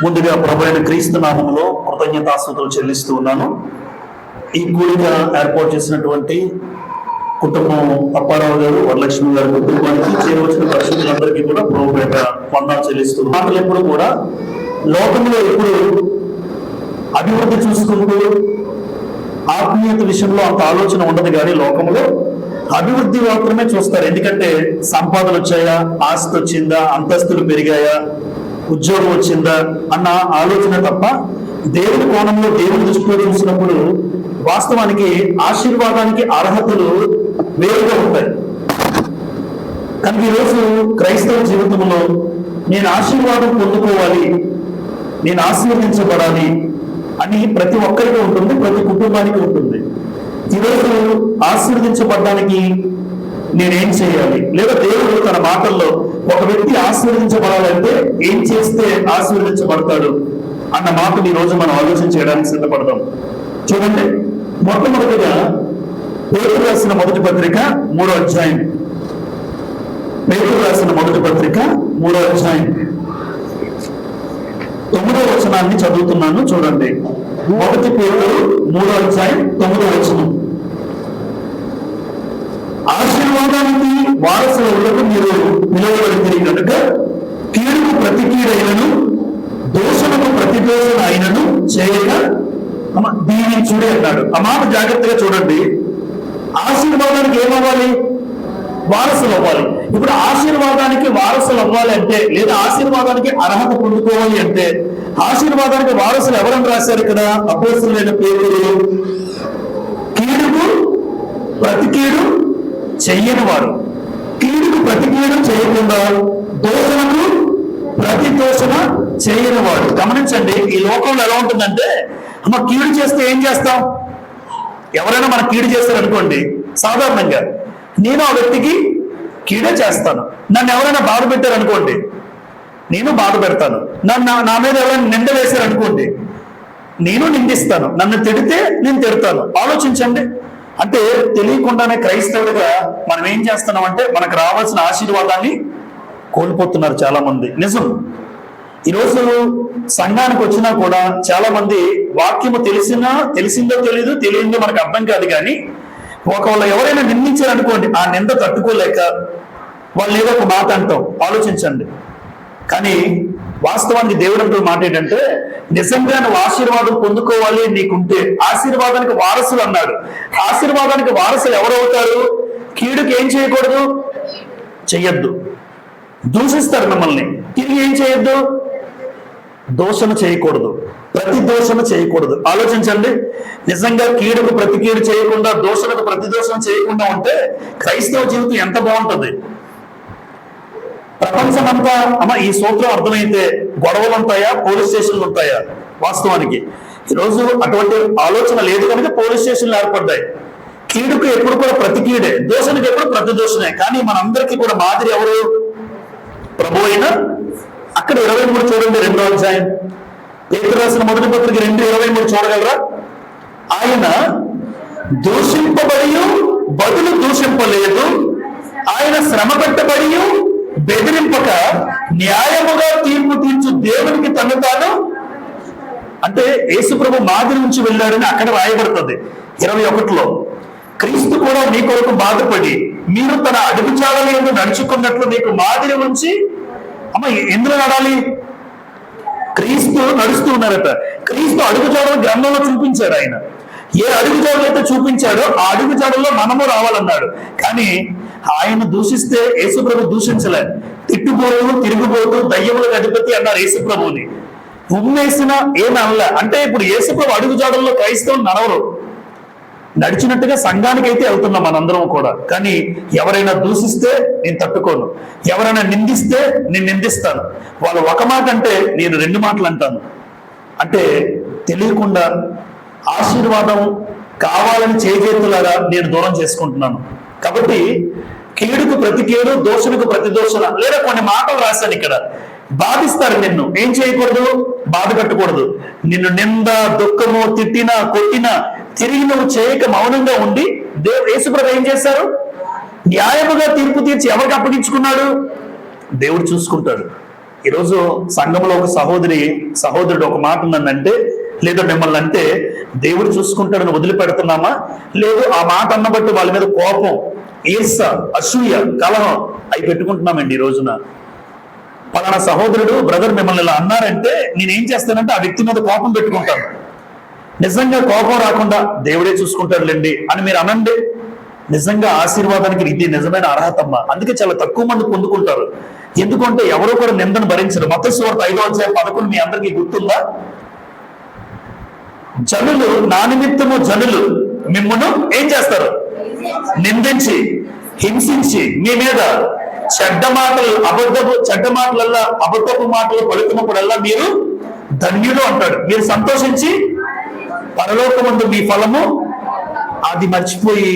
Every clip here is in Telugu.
ముందుగా ప్రభువైన క్రీస్తు నామములో కృతజ్ఞతాస్తుతులు చెల్లిస్తూ ఉన్నాను. ఈ కూడిక ఏర్పాటు చేసినటువంటి కుటుంబం అప్పారావు గారు, వరలక్ష్మి గారి కుటుంబానికి, చేరవచ్చిన పరిస్థితులందరికీ కూడా ప్రభుపేట వందనాలు చెల్లిస్తూ మాటలు ఎప్పుడు కూడా లోకంలో ఎప్పుడు అభివృద్ధి చూసుకుంటూ ఆత్మీయత విషయంలో అంత ఆలోచన ఉండదు, కానీ లోకంలో అభివృద్ధి మాత్రమే చూస్తారు. ఎందుకంటే సంపాదన వచ్చాయా, ఆస్తి వచ్చిందా, అంతస్తులు పెరిగాయా, ఉద్యోగం వచ్చిందా అన్న ఆలోచన తప్ప దేవుని కోణంలో, దేవుని దృష్టిలో చూసినప్పుడు వాస్తవానికి ఆశీర్వాదానికి అర్హతలు వేరుగా ఉంటాయి. కనుక ఈరోజు క్రైస్తవ జీవితంలో నేను ఆశీర్వాదం పొందుకోవాలి, నేను ఆశీర్వదించబడాలి అని ప్రతి ఒక్కరికి ఉంటుంది, ప్రతి కుటుంబానికి ఉంటుంది. ఈరోజు ఆశీర్వదించబడడానికి నేనేం చేయాలి, లేదా దేవుడు తన మాటల్లో ఒక వ్యక్తి ఆశీర్వదించబడాలంటే ఏం చేస్తే ఆశీర్వదించబడతాడు అన్న మాటలు ఈ రోజు మనం ఆలోచన చేయడానికి సిద్ధపడదాం. చూడండి, మొట్టమొదటిగా పేతురు రాసిన మొదటి పత్రిక 3వ అధ్యాయం. పేతురు రాసిన మొదటి పత్రిక 3వ అధ్యాయం 9వ వచనాన్ని చదువుతున్నాను. చూడండి, 1 పేతురు 3వ అధ్యాయం 9వ వచనం. ఆశీర్వాదానికి వారసులకు మీరు పిలువబడింది కనుక కీడుకు ప్రతి కీడైనను దోషణకు ప్రతి దోషణ అయినను చేయక దీనిని చూడే అన్నాడు. ఆ మాట జాగ్రత్తగా చూడండి. ఆశీర్వాదానికి ఏమవ్వాలి? వారసులు అవ్వాలి. ఇప్పుడు ఆశీర్వాదానికి వారసులు అవ్వాలి అంటే, లేదా ఆశీర్వాదానికి అర్హత పొందుకోవాలి అంటే, ఆశీర్వాదానికి వారసులు ఎవరని రాశారు ఇక్కడ? అపోస్తలుడైన పేతురు. కీడుకు ప్రతి కీడు చెయ్యని వారు, కీడుకు ప్రతి కీడు చేయకుండా దోషణకు ప్రతి దోషణ చేయని వాడు. గమనించండి, ఈ లోకంలో ఎలా ఉంటుందంటే, అమ్మ కీడు చేస్తే ఏం చేస్తాం? ఎవరైనా మన కీడు చేస్తారనుకోండి, సాధారణంగా నేను ఆ వ్యక్తికి కీడే చేస్తాను. నన్ను ఎవరైనా బాధ పెట్టారనుకోండి, నేను బాధ పెడతాను. నా మీద ఎవరైనా నింద వేశారనుకోండి, నేను నిందిస్తాను. నన్ను తిడితే నేను తిడతాను. ఆలోచించండి. అంటే తెలియకుండానే క్రైస్తవుడిగా మనం ఏం చేస్తున్నాం అంటే, మనకు రావాల్సిన ఆశీర్వాదాన్ని కోల్పోతున్నారు చాలా మంది. నిజం. ఈరోజు సంఘానికి వచ్చినా కూడా చాలా మంది వాక్యము తెలిసిందో తెలియదో మనకు అర్థం కాదు, కానీ ఒకవేళ ఎవరైనా నిందించారనుకోండి, ఆ నింద తట్టుకోలేక వాళ్ళు ఏదో ఒక మాట అంటాం. ఆలోచించండి. కానీ వాస్తవానికి దేవుడు అంటూ మాట ఏంటంటే, నిజంగా నువ్వు ఆశీర్వాదం పొందుకోవాలి నీకుంటే ఆశీర్వాదానికి వారసులు అన్నాడు. ఆశీర్వాదానికి వారసులు ఎవరవుతారు? కీడుకి ఏం చేయకూడదు? చెయ్యొద్దు. దూషిస్తారు మిమ్మల్ని, తిరిగి ఏం చేయొద్దు? దోషణ చేయకూడదు, ప్రతి దోషణ చేయకూడదు. ఆలోచించండి. నిజంగా కీడుకు ప్రతి కీడు చేయకుండా, దోషణకు ప్రతి దోషణ చేయకుండా ఉంటే క్రైస్తవ జీవితం ఎంత బాగుంటుంది. ప్రపంచమంతా అమ్మ ఈ సూత్రం అర్థమైతే గొడవలు ఉంటాయా, పోలీస్ స్టేషన్లు ఉంటాయా? వాస్తవానికి ఈరోజు అటువంటి ఆలోచన లేదు కనుక పోలీస్ స్టేషన్లు ఏర్పడ్డాయి. కీడుకు ఎప్పుడు కూడా ప్రతి కీడే, దోషణకు ఎప్పుడు ప్రతి దోషణే. కానీ మనందరికీ కూడా మాదిరి ఎవరు? ప్రభు అయిన. అక్కడ 23 చూడండి, 2వ అధ్యాయం. పేతురు రాసిన మొదటి పత్రిక 2:23 చూడగలరా? ఆయన దూషింపబడి బదులు దూషింపలేదు, ఆయన శ్రమ పెట్టబడి బెదిరింపక న్యాయముగా తీర్పు తీర్చు దేవునికి తను తాను. అంటే యేసు ప్రభు మాదిరి నుంచి వెళ్ళాడని అక్కడ రాయబడుతుంది 21లో. క్రీస్తు కూడా మీ కొరకు బాధపడి మీరు తన అడుగుజాడల యందు నడుచుకున్నట్లు మీకు మాదిరి ఉంచి, అమ్మ ఎందులో నడాలి? క్రీస్తు నడుస్తూ ఉన్నారట. క్రీస్తు అడుగుజాడలు గ్రంథంలో చూపించాడు. ఆయన ఏ అడుగుజాడలు అయితే చూపించాడో ఆ అడుగుజాడల్లో మనము రావాలన్నాడు. కానీ ఆయన దూషిస్తే యేసుప్రభు దూషించలే. తిట్టుబోతు, తిరుగుబోతు, దయ్యములకు అధిపతి అన్నారు యేసుప్రభుని. ఉమ్మేసిన ఏమనలే. అంటే ఇప్పుడు యేసుప్రభు అడుగుజాడల్లో క్రైస్తవులు నడవరు. నడిచినట్టుగా సంఘానికి అయితే వెళ్తున్నాం మనందరం కూడా. కానీ ఎవరైనా దూషిస్తే నేను తట్టుకోను, ఎవరైనా నిందిస్తే నేను నిందిస్తాను. వాళ్ళు ఒక మాట అంటే నేను 2 మాటలు అంటాను. అంటే తెలియకుండా ఆశీర్వాదం కావాలని చేతులాగా నేను దూరం చేసుకుంటున్నాను. కాబట్టి కీడుకు ప్రతి కీడు, దోషణకు ప్రతి దోషణ, లేదా కొన్ని మాటలు రాశాను ఇక్కడ. బాధిస్తారు నిన్ను, ఏం చేయకూడదు? బాధ పెట్టకూడదు. నిన్ను నింద, దుఃఖము, తిట్టినా, కొట్టినా తిరిగి నువ్వు చేయక మౌనంగా ఉండి యేసుప్రభు ఏం చేశారు? న్యాయముగా తీర్పు తీర్చి ఎవరికి అప్పగించుకున్నాడు? దేవుడు చూసుకుంటాడు. ఈరోజు సంఘంలో ఒక సహోదరుడు ఒక మాట ఉందంటే, లేదా మిమ్మల్ని అంటే దేవుడు చూసుకుంటాడని వదిలిపెడుతున్నామా, లేదు ఆ మాట అన్నబట్టి వాళ్ళ మీద కోపం, ఈర్ష, అసూయ, కలహం అవి పెట్టుకుంటున్నామండి ఈ రోజున. పలానా సహోదరుడు బ్రదర్ మిమ్మల్ని ఇలా అన్నారంటే నేనేం చేస్తానంటే ఆ వ్యక్తి మీద కోపం పెట్టుకుంటాను. నిజంగా కోపం రాకుండా దేవుడే చూసుకుంటాడులేండి అని మీరు అనండి. నిజంగా ఆశీర్వాదానికి ఇది నిజమైన అర్హతమ్మ. అందుకే చాలా తక్కువ మంది పొందుకుంటారు. ఎందుకంటే ఎవరో కూడా నిందను భరించరు. మత్తయి సువార్త 5:11 మీ అందరికీ గుర్తుందా? జనులు నా నిమిత్తము జనులు మిమ్మును ఏం చేస్తారు? నిందించి, హింసించి, మీ మీద చెడ్డ మాటలు అబద్ధపు మాటలు పలుకున్నప్పుడల్లా మీరు ధన్యులు అంటాడు. మీరు సంతోషించి పరలోకమందు మీ ఫలము. అది మర్చిపోయి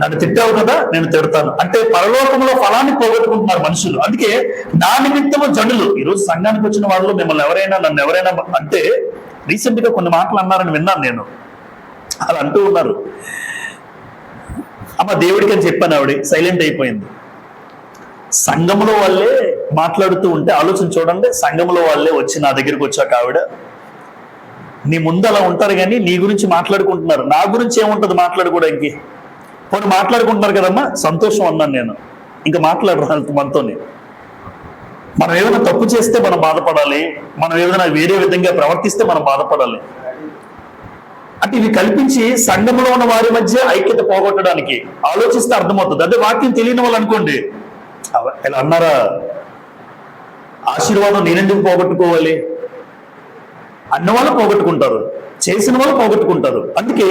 నన్ను తిట్టావు కదా నేను తిడతాను అంటే పరలోకంలో ఫలాన్ని పోగొట్టుకుంటున్నారు మనుషులు. అందుకే నా నిమిత్తము జనులు. ఈరోజు సంఘానికి వచ్చిన వాళ్ళు మిమ్మల్ని నన్ను ఎవరైనా అంటే రీసెంట్ గా కొన్ని మాటలు అన్నారని విన్నాను నేను. అలా అంటూ ఉన్నారు. అమ్మ దేవుడికి అని చెప్పాను, ఆవిడ సైలెంట్ అయిపోయింది. సంఘంలో వాళ్ళే మాట్లాడుతూ ఉంటే ఆలోచన చూడండి. సంఘంలో వాళ్ళే వచ్చి నా దగ్గరికి వచ్చాక ఆవిడ, నీ ముందు అలా ఉంటారు కానీ నీ గురించి మాట్లాడుకుంటున్నారు, నా గురించి ఏముంటుంది మాట్లాడుకోవడానికి? పోనీ మాట్లాడుకుంటున్నారు కదమ్మా, సంతోషం అన్నాను నేను. ఇంకా మాట్లాడరు మనతోని. మనం ఏదైనా తప్పు చేస్తే మనం బాధపడాలి, మనం ఏదైనా వేరే విధంగా ప్రవర్తిస్తే మనం బాధపడాలి. అంటే ఇవి కల్పించి సంఘంలో ఉన్న వారి మధ్య ఐక్యత పోగొట్టడానికి ఆలోచిస్తే అర్థమవుతుంది. అదే వాక్యం తెలియని వాళ్ళు అనుకోండి, ఇలా అన్నారా, ఆశీర్వాదం నేనెందుకు పోగొట్టుకోవాలి అన్న వాళ్ళు పోగొట్టుకుంటారు, చేసిన వాళ్ళు పోగొట్టుకుంటారు. అందుకే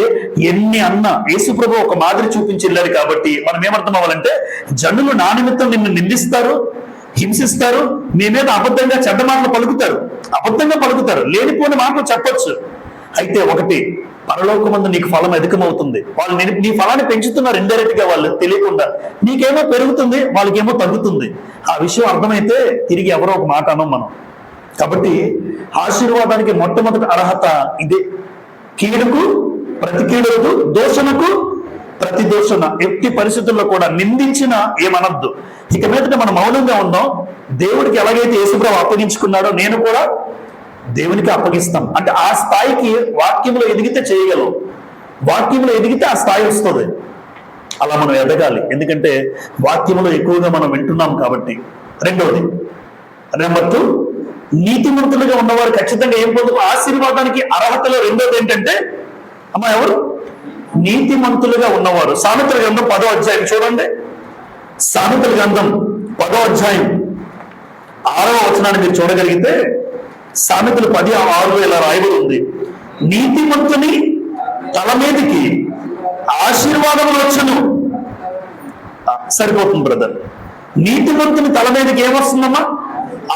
ఎన్ని అన్నా యేసుప్రభు ఒక మాదిరి చూపించి వెళ్ళారు. కాబట్టి మనం ఏమర్థం అవ్వాలంటే, జనులు నా నిమిత్తం నిన్ను నిందిస్తారు, హింసిస్తారు, మీ మీద అబద్ధంగా చెడ్డ మాటలు పలుకుతారు, లేనిపోని మాటలు చెప్పొచ్చు. అయితే ఒకటి, పరలోకమందు నీకు ఫలం అధికమవుతుంది. వాళ్ళు నీ ఫలాన్ని పెంచుతున్నారు ఇండైరెక్ట్ గా, వాళ్ళు తెలియకుండా. నీకేమో పెరుగుతుంది, వాళ్ళకేమో తగ్గుతుంది. ఆ విషయం అర్థమైతే తిరిగి ఎవరో ఒక మాట అనం మనం. కాబట్టి ఆశీర్వాదానికి మొట్టమొదటి అర్హత ఇదే. కీడుకు ప్రతి కీడుకు, దోషణకు ప్రతి దోషణ. ఎట్టి పరిస్థితుల్లో కూడా నిందించిన ఏమనద్దు. ఇక మీదట మనం మౌనంగా ఉందాం. దేవుడికి ఎలాగైతే యేసుప్రభు అప్పగించుకున్నాడో నేను కూడా దేవునికి అప్పగిస్తాం. అంటే ఆ స్థాయికి వాక్యంలో ఎదిగితే చేయగలం. వాక్యంలో ఎదిగితే ఆ స్థాయి వస్తుంది. అలా మనం ఎదగాలి. ఎందుకంటే వాక్యంలో ఎక్కువగా మనం వింటున్నాం కాబట్టి. రెండవది, నెంబర్ 2, నీతిమంతులుగా ఉన్నవారు ఖచ్చితంగా ఏం పొందుకు? ఆశీర్వాదానికి అర్హతలో రెండోది ఏంటంటే, అమ్మా ఎవరు? నీతిమంతులుగా ఉన్నవారు. సామెతల గ్రంథం 10వ అధ్యాయం చూడండి. సామెతల గ్రంథం 10వ అధ్యాయం 6వ వచనాన్ని మీరు చూడగలిగితే, సామెతలు 10:6 ఇలా రాయబడి ఉంది, నీతిమంతుని తల మీదకి ఆశీర్వాదములు వచ్చును. సరిపోతుంది బ్రదర్. నీతిమంతుని తల మీదకి ఏమొస్తుందమ్మా?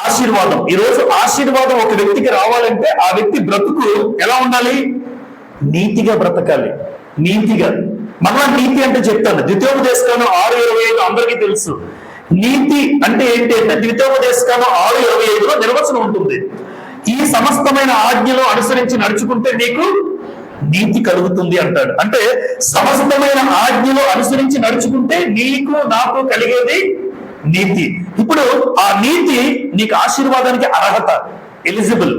ఆశీర్వాదం. ఈరోజు ఆశీర్వాదం ఒక వ్యక్తికి రావాలంటే ఆ వ్యక్తి బ్రతుకు ఎలా ఉండాలి? నీతిగా బ్రతకాలి. నీతిగా. మళ్ళా నీతి అంటే చెప్తాను, ద్వితీయోపదేశకాండం 6:25 అందరికీ తెలుసు. నీతి అంటే ఏంటి అంటే, ద్వితీయోపదేశకాండం 6:25లో నిర్వచనం ఉంటుంది. ఈ సమస్తమైన ఆజ్ఞలు అనుసరించి నడుచుకుంటే నీకు నీతి కలుగుతుంది అంటాడు. అంటే సమస్తమైన ఆజ్ఞలు అనుసరించి నడుచుకుంటే నీకు నాకు కలిగేది నీతి. ఇప్పుడు ఆ నీతి నీకు ఆశీర్వాదానికి అర్హత, ఎలిజిబుల్.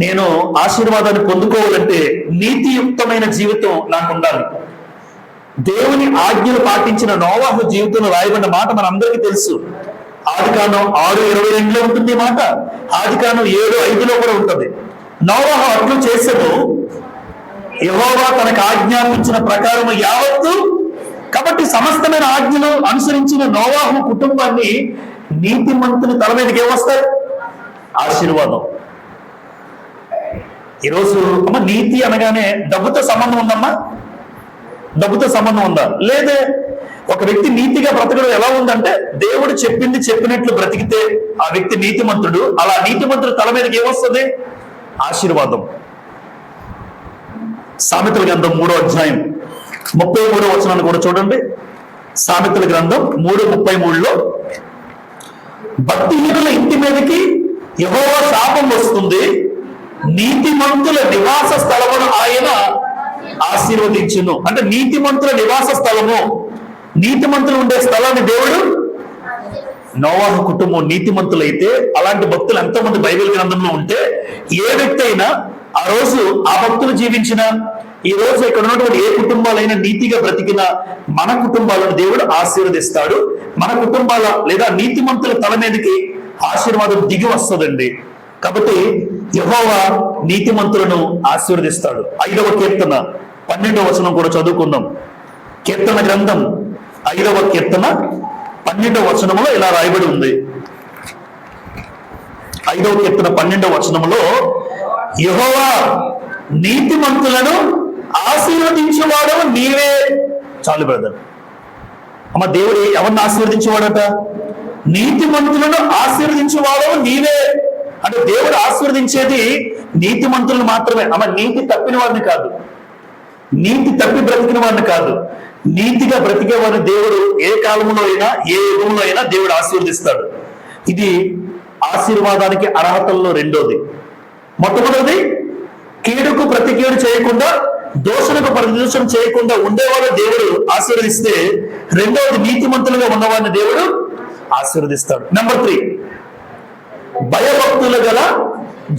నేను ఆశీర్వాదాన్ని పొందుకోవాలంటే నీతియుక్తమైన జీవితం నాకు ఉండాలి. దేవుని ఆజ్ఞలు పాటించిన నోవాహు జీవితంలో రాయబడిన మాట మన అందరికీ తెలుసు. ఆదికాండం 6:22లో ఉంటుంది ఈ మాట. ఆదికాండం 7:5లో కూడా ఉంటుంది. నోవాహు అట్లు చేసెను, యెహోవా తనకు ఆజ్ఞాపించిన ప్రకారం యావత్తు. కాబట్టి సమస్తమైన ఆజ్ఞలు అనుసరించిన నోవాహు కుటుంబాన్ని నీతిమంతుని తల మీదకి ఏమొస్తారు? ఆశీర్వాదం. ఈరోజు అమ్మ నీతి అనగానే డబ్బుతో సంబంధం ఉందమ్మా? డబ్బుతో సంబంధం ఉందా? లేదే. ఒక వ్యక్తి నీతిగా బ్రతకడం ఎలా ఉందంటే, దేవుడు చెప్పినట్లు బ్రతికితే ఆ వ్యక్తి నీతిమంతుడు. అలా నీతిమంతుడు తల మీదకి ఏమొస్తుంది? ఆశీర్వాదం. సామెతల గ్రంథం 3వ అధ్యాయం 33వ వచనాన్ని కూడా చూడండి. సామెతల గ్రంథం 3:33లో, భక్తిహీనుల ఇంటి మీదకి యెహోవా శాపం వస్తుంది, నీతిమంతుల నివాస స్థలమును ఆయన ఆశీర్వదించును. అంటే నీతిమంతుల నివాస స్థలము, నీతిమంతులు ఉండే స్థలాన్ని దేవుడు నోవాహు కుటుంబం నీతిమంతులైతే అలాంటి భక్తులు ఎంతో మంది బైబిల్ గ్రంథంలో ఉంటే ఏ వ్యక్తి అయినా ఆ రోజు ఆ భక్తులు జీవించిన ఈ రోజు ఇక్కడ ఉన్నటువంటి ఏ కుటుంబాలైనా నీతిగా బ్రతికిన మన కుటుంబాలను దేవుడు ఆశీర్వదిస్తాడు. మన కుటుంబాల లేదా నీతిమంతుల తల మీదకి ఆశీర్వాదం దిగి వస్తుందండి. కాబట్టి యెహోవా నీతిమంతులను ఆశీర్వదిస్తాడు. 5వ కీర్తన 12వ వచనం కూడా చదువుకుందాం. కీర్తన గ్రంథం 5వ కీర్తన 12వ వచనములో ఇలా రాయబడి ఉంది. 5వ కీర్తన 12వ వచనములో యెహోవా నీతిమంతులను ఆశీర్వదించేవాడు నీవే. చాలు బ్రదర్. అమ్మ, దేవుడు ఎవరిని ఆశీర్వదించేవాడట? నీతిమంతులను ఆశీర్వదించేవాడు నీవే. అంటే దేవుడు ఆశీర్వదించేది నీతిమంతులను మాత్రమే. అమ్మ, నీతి తప్పిన వారిని కాదు, నీతి తప్పి బ్రతికిన వారిని కాదు, నీతిగా బ్రతికే వారిని దేవుడు ఏ కాలంలో అయినా ఏ యుగంలో అయినా దేవుడు ఆశీర్వదిస్తాడు. ఇది ఆశీర్వాదానికి అర్హతల్లో రెండోది. మొట్టమొదటిది కీడుకు ప్రతి కీడు చేయకుండా, దోషణకు ప్రతిదోషం చేయకుండా ఉండేవాడు దేవుడు ఆశీర్వదిస్తే, రెండవది నీతిమంతులుగా ఉన్నవాడిని దేవుడు ఆశీర్వదిస్తాడు. నెంబర్ 3, భయభక్తులు గల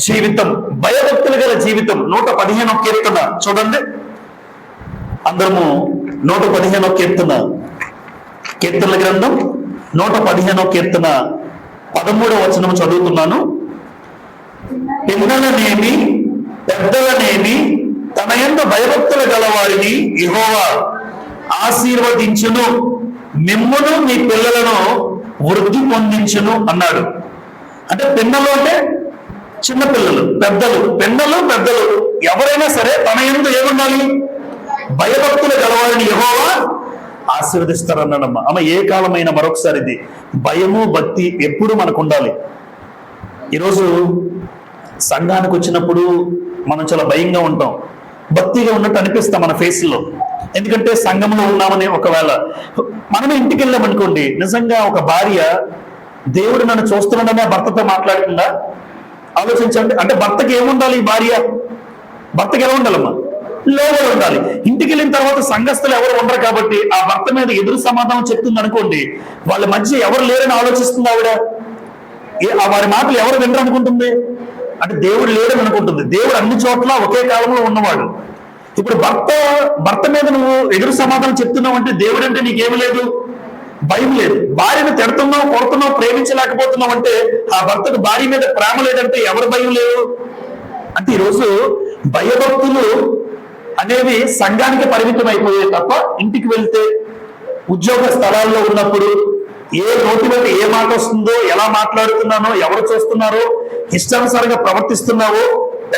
జీవితం. భయభక్తులు గల జీవితం 115వ కీర్తన చూడండి. అందరము 115వ కీర్తన, కీర్తనల గ్రంథం 115వ కీర్తన 13వ వచనం చదువుతున్నాను. పిల్లలనేమి పెద్దలనేమి తన యందు భయభక్తులు గలవారిని యెహోవా ఆశీర్వదించును, మిమ్మును మీ పిల్లలను వృద్ధి పొందించును అన్నాడు. అంటే పిన్నలు అంటే చిన్న పిల్లలు, పెద్దలు, పిన్నలు పెద్దలు ఎవరైనా సరే తన యందు ఏముండాలి? భయభక్తులు గలవారిని యెహోవా ఆశీర్వదిస్తారన్నాడమ్మ. అమ్మ, ఏ కాలమైనా మరొకసారి ఇది భయము భక్తి ఎప్పుడు మనకు ఉండాలి. ఈరోజు సంఘానికి వచ్చినప్పుడు మనం చాలా భయంగా ఉంటాం, భక్తిగా ఉన్నట్టు అనిపిస్తాం మన ఫేస్లో. ఎందుకంటే సంఘంలో ఉన్నామని. ఒకవేళ మనమే ఇంటికి వెళ్ళామనుకోండి, నిజంగా ఒక భార్య దేవుడు నన్ను చూస్తున్నాడని ఆ భర్తతో మాట్లాడుతుందా? ఆలోచించండి. అంటే భర్తకి ఏముండాలి? భార్య భర్తకి ఎలా ఉండాలమ్మా? లోబడి ఉండాలి. ఇంటికి వెళ్ళిన తర్వాత సంఘస్థులు ఎవరు ఉండరు కాబట్టి ఆ భర్త మీద ఎదురు సమాధానం చెప్తుంది అనుకోండి, వాళ్ళ మధ్య ఎవరు లేరని ఆలోచిస్తుంది ఆవిడ. వారి మాటలు ఎవరు వినరు అనుకుంటుంది? అంటే దేవుడు లేడని అనుకుంటుంది. దేవుడు అన్ని చోట్ల ఒకే కాలంలో ఉన్నవాడు. ఇప్పుడు భర్త మీద నువ్వు ఎదురు సమాధానం చెప్తున్నావు అంటే దేవుడు అంటే నీకేమి లేదు, భయం లేదు. భార్యను తిడుతున్నావు, కొడుతున్నావు, ప్రేమించలేకపోతున్నావు అంటే ఆ భర్తకు భార్య మీద ప్రేమ లేదంటే ఎవరు భయం లేదు? అంటే ఈరోజు భయభక్తులు అనేవి సంఘానికి పరిమితం అయిపోయాయి తప్ప ఇంటికి వెళ్తే, ఉద్యోగ స్థలాల్లో ఉన్నప్పుడు ఏ నోటి మీద ఏ మాట వస్తుందో, ఎలా మాట్లాడుతున్నానో, ఎవరు చూస్తున్నారో, ఇష్టానుసారంగా ప్రవర్తిస్తున్నావో,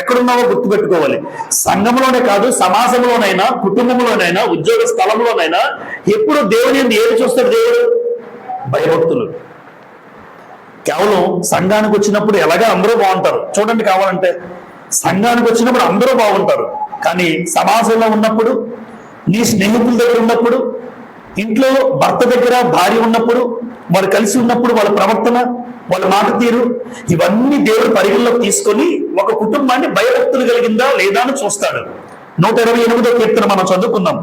ఎక్కడున్నావో గుర్తుపెట్టుకోవాలి. సంఘంలోనే కాదు, సమాజంలోనైనా, కుటుంబంలోనైనా, ఉద్యోగ స్థలంలోనైనా ఎప్పుడు దేవుని ఏది చూస్తాడు? దేవుడు భయభక్తులు. కేవలం సంఘానికి వచ్చినప్పుడు ఎలాగా అందరూ బాగుంటారు చూడండి. కావాలంటే సంఘానికి వచ్చినప్పుడు అందరూ బాగుంటారు, కానీ సమాజంలో ఉన్నప్పుడు, నీ స్నేహితుల దగ్గర ఉన్నప్పుడు, ఇంట్లో భర్త దగ్గర భార్య ఉన్నప్పుడు, వాళ్ళు కలిసి ఉన్నప్పుడు వాళ్ళ ప్రవర్తన, వాళ్ళ మాట తీరు, ఇవన్నీ దేవుడు పరిగణలోకి తీసుకొని ఒక కుటుంబాన్ని భయభక్తులు కలిగిందా లేదా అని చూస్తాడు. 128వ కీర్తన మనం చదువుకుందాం.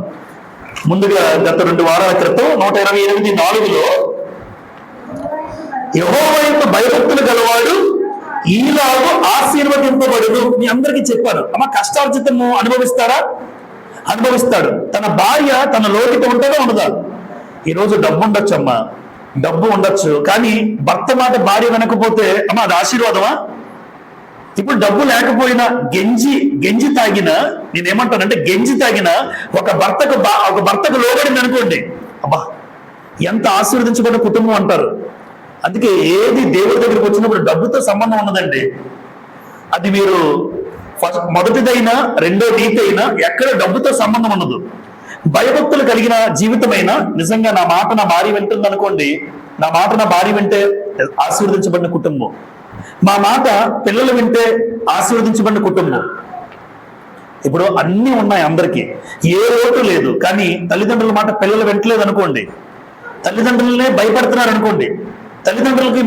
ముందుగా గత 2 వారాల క్రితం 128:4 యెహోవా యొక్క భయభక్తులు గలవాడు ఈలాగు ఆశీర్వదింపబడును. మీ అందరికీ చెప్పారు, అమ్మ, కష్టార్జితము అనుభవిస్తారా? అనుభవిస్తాడు. తన భార్య తన లోటుతో ఉంటుందా ఉండదా? ఈరోజు డబ్బు ఉండొచ్చు అమ్మా, డబ్బు ఉండొచ్చు, కానీ భర్త మాట భార్య వినకపోతే అమ్మ అది ఆశీర్వాదమా? ఇప్పుడు డబ్బు లేకపోయినా గెంజి తాగిన, నేనేమంటానంటే గెంజి తాగిన ఒక భర్తకు లోబడింది అనుకోండి, అబ్బా ఎంత ఆశీర్వదించబడిన కుటుంబం అంటారు. అందుకే ఏది దేవుడి దగ్గరికి వచ్చినప్పుడు డబ్బుతో సంబంధం ఉన్నదండి. అది మీరు మొదటిదైనా రెండో నీతి అయినా ఎక్కడ డబ్బుతో సంబంధం ఉండదు. భయభక్తులు కలిగిన జీవితమైనా నిజంగా నా మాట నా భార్య వింటుంది అనుకోండి, నా మాట నా భార్య వింటే ఆశీర్వదించబడిన కుటుంబం, మా మాట పిల్లలు వింటే ఆశీర్వదించబడిన కుటుంబం. ఇప్పుడు అన్నీ ఉన్నాయి అందరికీ, ఏ లోటు లేదు, కానీ తల్లిదండ్రుల మాట పిల్లలు వింటలేదు అనుకోండి, తల్లిదండ్రులనే భయపడుతున్నారు అనుకోండి, తల్లిదండ్రులకి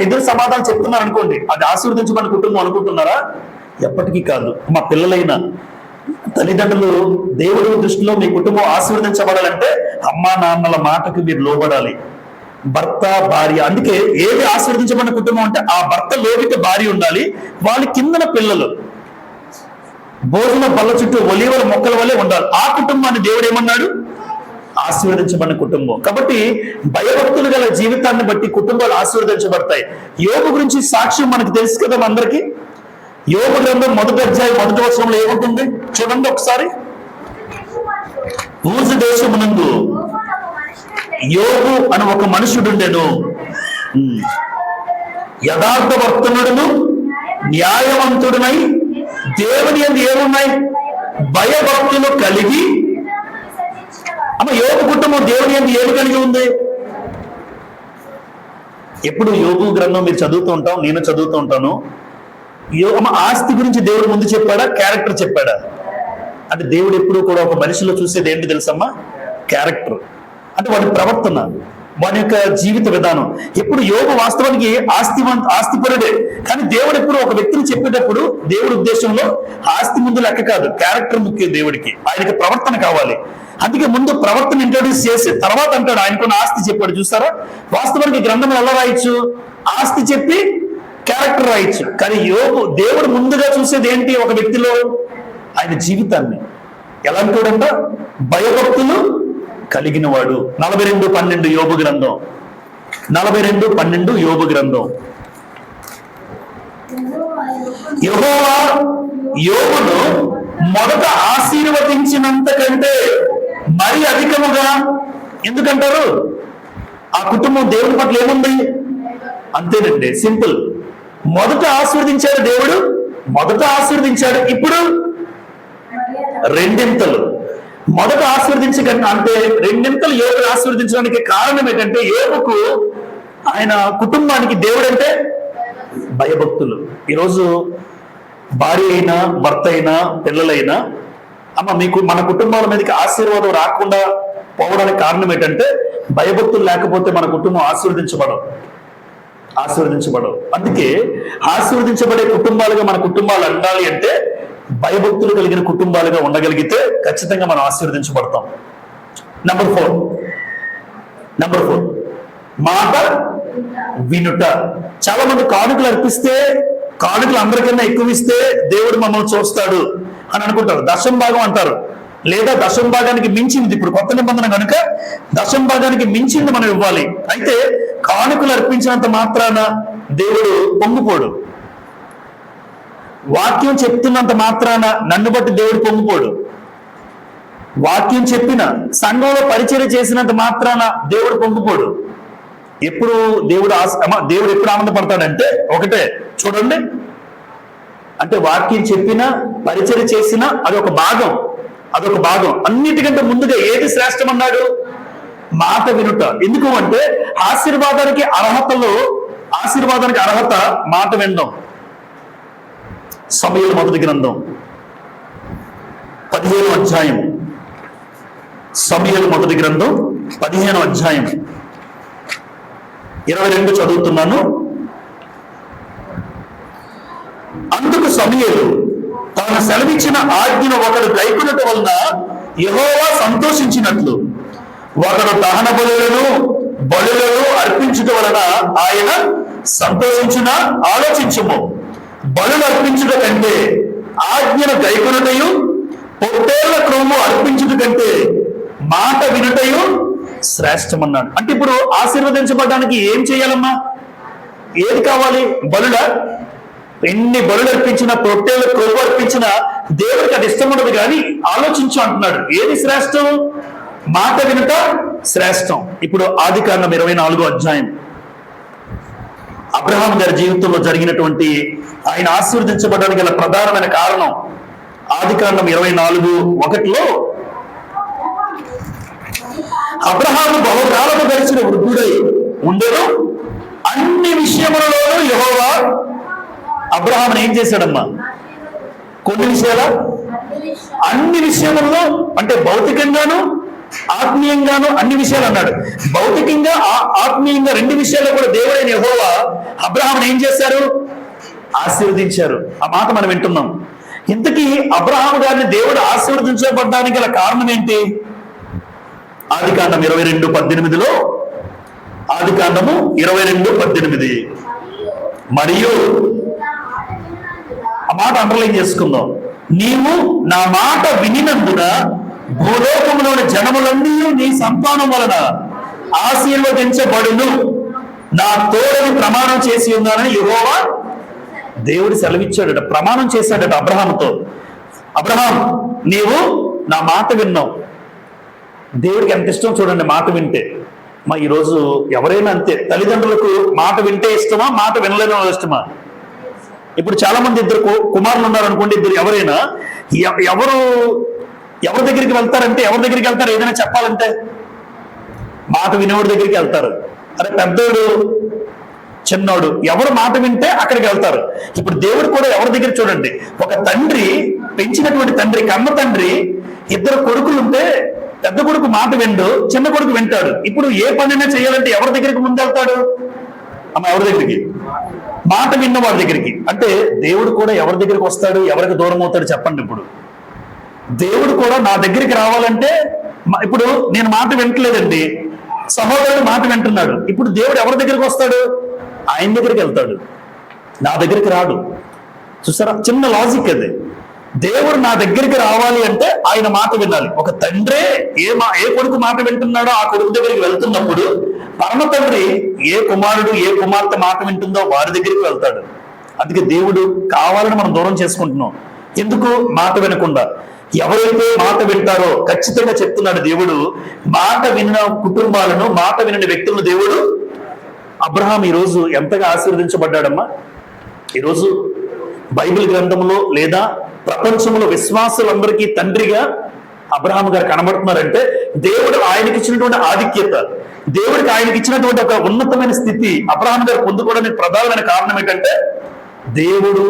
ఎదురు సమాధానం చెప్తున్నారు అనుకోండి, అది ఆశీర్వదించబడిన కుటుంబం అనుకుంటున్నారా? ఎప్పటికీ కాదు. మా పిల్లలైనా తల్లిదండ్రులు దేవుడి దృష్టిలో మీ కుటుంబం ఆశీర్వదించబడాలంటే అమ్మా నాన్నల మాటకు మీరు లోబడాలి. భర్త భార్య, అందుకే ఏది ఆశీర్వదించబడిన కుటుంబం అంటే ఆ భర్త లోబిత భార్య ఉండాలి, వాళ్ళ కిందన పిల్లలు భోజన బల్ల చుట్టూ ఒలీవల మొక్కల వల్లే ఉండాలి. ఆ కుటుంబాన్ని దేవుడు ఏమన్నాడు? ఆశీర్వదించబడిన కుటుంబం. కాబట్టి భయభక్తులు గల జీవితాన్ని బట్టి కుటుంబాలు ఆశీర్వదించబడతాయి. యోబు గురించి సాక్ష్యం మనకు తెలుసు కదా అందరికి. యోబు గ్రంథం 1వ అధ్యాయం 1వ వచనంలో ఏముంటుంది చూడండి ఒకసారి. ఊజు దేశమునందు యోబు అని ఒక మనుషుడుండెను, యథార్థవర్తనుడును న్యాయవంతుడునై దేవుని యందు ఏమున్నాయి? భయభక్తులు కలిగి. అమ్మ యోబు కుటుంబం దేవుని యందు ఏమి కలిగి ఉంది? ఎప్పుడు యోబు గ్రంథం మీరు చదువుతూ ఉంటాం, నేను చదువుతూ ఉంటాను. అమ్మ ఆస్తి గురించి దేవుడు ముందు చెప్పాడా, క్యారెక్టర్ చెప్పాడా? అంటే దేవుడు ఎప్పుడు కూడా ఒక మనిషిలో చూసేది ఏంటి తెలుసమ్మా? క్యారెక్టర్. అంటే వాడి ప్రవర్తన, వాడి యొక్క జీవిత విధానం. ఎప్పుడు యోబు వాస్తవానికి ఆస్తిపరుడే, కానీ దేవుడు ఎప్పుడు ఒక వ్యక్తిని చెప్పేటప్పుడు దేవుడి ఉద్దేశంలో ఆస్తి ముందు లెక్క కాదు, క్యారెక్టర్ ముఖ్యం దేవుడికి. ఆయనకి ప్రవర్తన కావాలి. అందుకే ముందు ప్రవర్తన ఇంట్రొడ్యూస్ చేసి తర్వాత అంటాడు ఆయనకున్న ఆస్తి చెప్పాడు. చూస్తారా, వాస్తవానికి గ్రంథం ఎలా రాయొచ్చు? ఆస్తి చెప్పి క్యారెక్టర్ రాయొచ్చు. కానీ యోబు దేవుడు ముందుగా చూసేది ఏంటి ఒక వ్యక్తిలో? ఆయన జీవితాన్ని. ఎలాంటివాడంట? భయభక్తులు కలిగిన వాడు. 42:12 యోబు గ్రంథం. 42:12 యోబు గ్రంథం. యెహోవా యోబును మొదట ఆశీర్వదించినంత కంటే మరి అధికముగా. ఎందుకంటారు? ఆ కుటుంబం దేవుడి పట్ల ఏముంది? అంతేనండి, సింపుల్. మొదట ఆశీర్వదించాడు దేవుడు, మొదట ఆశీర్వదించాడు. ఇప్పుడు రెండింతలు. మొదట ఆశీర్వదించకండి అంటే రెండింతలు యోబును ఆశీర్వదించడానికి కారణం ఏంటంటే యోబుకు ఆయన కుటుంబానికి దేవుడు అంటే భయభక్తులు. ఈరోజు భార్య అయినా భర్త అయినా పిల్లలైనా అమ్మ మీకు మన కుటుంబాల మీదకి ఆశీర్వాదం రాకుండా పోవడానికి కారణం ఏంటంటే భయభక్తులు లేకపోతే మన కుటుంబం ఆశీర్వదించబడవు. అందుకే ఆశీర్వదించబడే కుటుంబాలుగా మన కుటుంబాలు ఉండాలి అంటే భయభక్తులు కలిగిన కుటుంబాలుగా ఉండగలిగితే ఖచ్చితంగా మనం ఆశీర్వదించబడతాం. నంబర్ 4 మాట వినుట. చాలా మంది కానుకలు అర్పిస్తే, కానుకలు అందరికన్నా ఎక్కువ ఇస్తే దేవుడు మమ్మల్ని చూస్తాడు అని అనుకుంటారు. దశం భాగం అంటారు, లేదా దశం భాగానికి మించింది. ఇప్పుడు కొత్త నిబంధన కనుక దశం భాగానికి మించింది మనం ఇవ్వాలి. అయితే కానుకలు అర్పించినంత మాత్రాన దేవుడు పొంగిపోడు. వాక్యం చెప్తున్నంత మాత్రాన నన్ను బట్టి దేవుడు పొంగిపోడు. వాక్యం చెప్పిన సంఘంలో పరిచర్య చేసినంత మాత్రాన దేవుడు పొంగిపోడు. ఎప్పుడు దేవుడు ఎప్పుడు ఆనందపడతాడంటే ఒకటే చూడండి, అంటే వాక్యం చెప్పినా పరిచర్య చేసినా అదొక భాగం. అన్నిటికంటే ముందుగా ఏది శ్రేష్టం అన్నాడు? మాట వినుట. ఎందుకు అంటే ఆశీర్వాదానికి అర్హత మాట వినడం. సమూయేలు మొదటి గ్రంథం 15వ అధ్యాయం. సమూయేలు మొదటి గ్రంథం 15వ అధ్యాయం 22 చదువుతున్నాను. అందుకు సమూయేలు తాను సెలవిచ్చిన ఆజ్ఞను ఒకడు గైకొనుట వలన యెహోవా సంతోషించినట్లు ఒకడు దహన బలులను అర్పించుట వలన ఆయన సంతోషించిన. ఆలోచించుము, బలులు అర్పించుట కంటే ఆజ్ఞను గైకొనుటయు, పొట్టేళ్ల క్రొమ్ము అర్పించుట కంటే మాట వినుటయు శ్రేష్టమన్నాడు. అంటే ఇప్పుడు ఆశీర్వదించబడడానికి ఏం చేయాలమ్మా? ఏది కావాలి? బలుల. ఎన్ని బలులు అర్పించినా, పొట్టేళ్ల క్రొవ్వు అర్పించినా దేవుడికి అది ఇష్టం ఉండదు. కానీ ఆలోచించు అంటున్నాడు. ఏది శ్రేష్టం? మాట వినుట శ్రేష్టం. ఇప్పుడు ఆదికాండం 24వ అధ్యాయం. అబ్రహాం గారి జీవితంలో జరిగినటువంటి ఆయన ఆశీర్వదించబడడానికి గల ప్రధానమైన కారణం ఆదికాండం 24:1 అబ్రహాము బహుకాలము గడిచిన వృద్ధుడై ఉండెను, అన్ని విషయములలోనూ యెహోవా అబ్రహామును ఏం చేశాడమ్మా? కొన్ని విషయాల, అన్ని విషయములలో, అంటే భౌతికంగాను ఆత్మీయంగాను అన్ని విషయాలు అన్నాడు. భౌతికంగా ఆత్మీయంగా రెండు విషయాల్లో కూడా దేవుడైన యెహోవా అబ్రహామును ఏం చేశారు? ఆశీర్వదించారు. ఆ మాట మనం వింటున్నాం. ఇంతకీ అబ్రహాము గారిని దేవుడు ఆశీర్వదించబడడానికి గల కారణం ఏంటి? ఆదికాండం 22:18 ఆదికాండము 22:18. మరియు ఆ మాట అండర్లైన్ చేసుకుందాం. నీవు నా మాట వినినందున భూలోకములోని జనములన్నీ నీ సంతానం వలన ఆశీర్వదించబడును, నా తోడని ప్రమాణం చేసి ఉన్నానని యెహోవా దేవుడు సెలవిచ్చాడట, ప్రమాణం చేశాడట అబ్రహాముతో. అబ్రహాం, నీవు నా మాట విన్నావు. దేవుడికి ఎంత ఇష్టం చూడండి మాట వింటే. ఈరోజు ఎవరైనా అంతే, తల్లిదండ్రులకు మాట వింటే ఇష్టమా, మాట వినలేని ఇష్టమా? ఇప్పుడు చాలా మంది ఇద్దరు కుమారులు ఉన్నారు అనుకోండి, ఇద్దరు ఎవరైనా ఎవరి దగ్గరికి వెళ్తారంటే, ఎవరి దగ్గరికి వెళ్తారు ఏదైనా చెప్పాలంటే మాట వినేవాడి దగ్గరికి వెళ్తారు. అరే పెద్దోడు చిన్నోడు ఎవరు మాట వింటే అక్కడికి వెళ్తారు. ఇప్పుడు దేవుడు కూడా ఎవరి దగ్గర చూడండి, ఒక తండ్రి పెంచినటువంటి తండ్రి, కన్న తండ్రి, ఇద్దరు కొడుకులు ఉంటే పెద్ద కొడుకు మాట విండు, చిన్న కొడుకు వింటాడు. ఇప్పుడు ఏ పనైనా చేయాలంటే ఎవరి దగ్గరికి ముందు వెళ్తాడు? ఎవరి దగ్గరికి? మాట విన్న వాడి దగ్గరికి. అంటే దేవుడు కూడా ఎవరి దగ్గరికి వస్తాడు, ఎవరికి దూరం అవుతాడు చెప్పండి. ఇప్పుడు దేవుడు కూడా నా దగ్గరికి రావాలంటే, ఇప్పుడు నేను మాట వింటలేదండి, సహోదరుడు మాట వింటున్నాడు. ఇప్పుడు దేవుడు ఎవరి దగ్గరికి వస్తాడు? ఆయన దగ్గరికి వెళ్తాడు, నా దగ్గరికి రాడు. చూసారా, చిన్న లాజిక్ అది. దేవుడు నా దగ్గరికి రావాలి అంటే ఆయన మాట వినాలి. ఒక తండ్రే ఏ కొడుకు మాట వింటున్నాడో ఆ కొడుకు దగ్గరికి వెళ్తున్నప్పుడు, పరమ తండ్రి ఏ కుమారుడు ఏ కుమార్తె మాట వింటుందో వారి దగ్గరికి వెళ్తాడు. అందుకే దేవుడు కావాలని మనం దూరం చేసుకుంటున్నాం. ఎందుకు? మాట వినకుండా. ఎవరైతే మాట వింటారో ఖచ్చితంగా చెప్తున్నాడు దేవుడు, మాట విన్న కుటుంబాలను, మాట వినని వ్యక్తులను దేవుడు. అబ్రహాం ఈరోజు ఎంతగా ఆశీర్వదించబడ్డాడమ్మా. ఈరోజు బైబిల్ గ్రంథంలో లేదా ప్రపంచంలో విశ్వాసులందరికీ తండ్రిగా అబ్రహాం గారు కనబడుతున్నారంటే, దేవుడు ఆయనకి ఇచ్చినటువంటి ఆధిక్యత, దేవుడికి ఆయనకి ఇచ్చినటువంటి ఒక ఉన్నతమైన స్థితి అబ్రహాం గారు పొందుకోవడానికి ప్రధానమైన కారణం ఏంటంటే, దేవుడు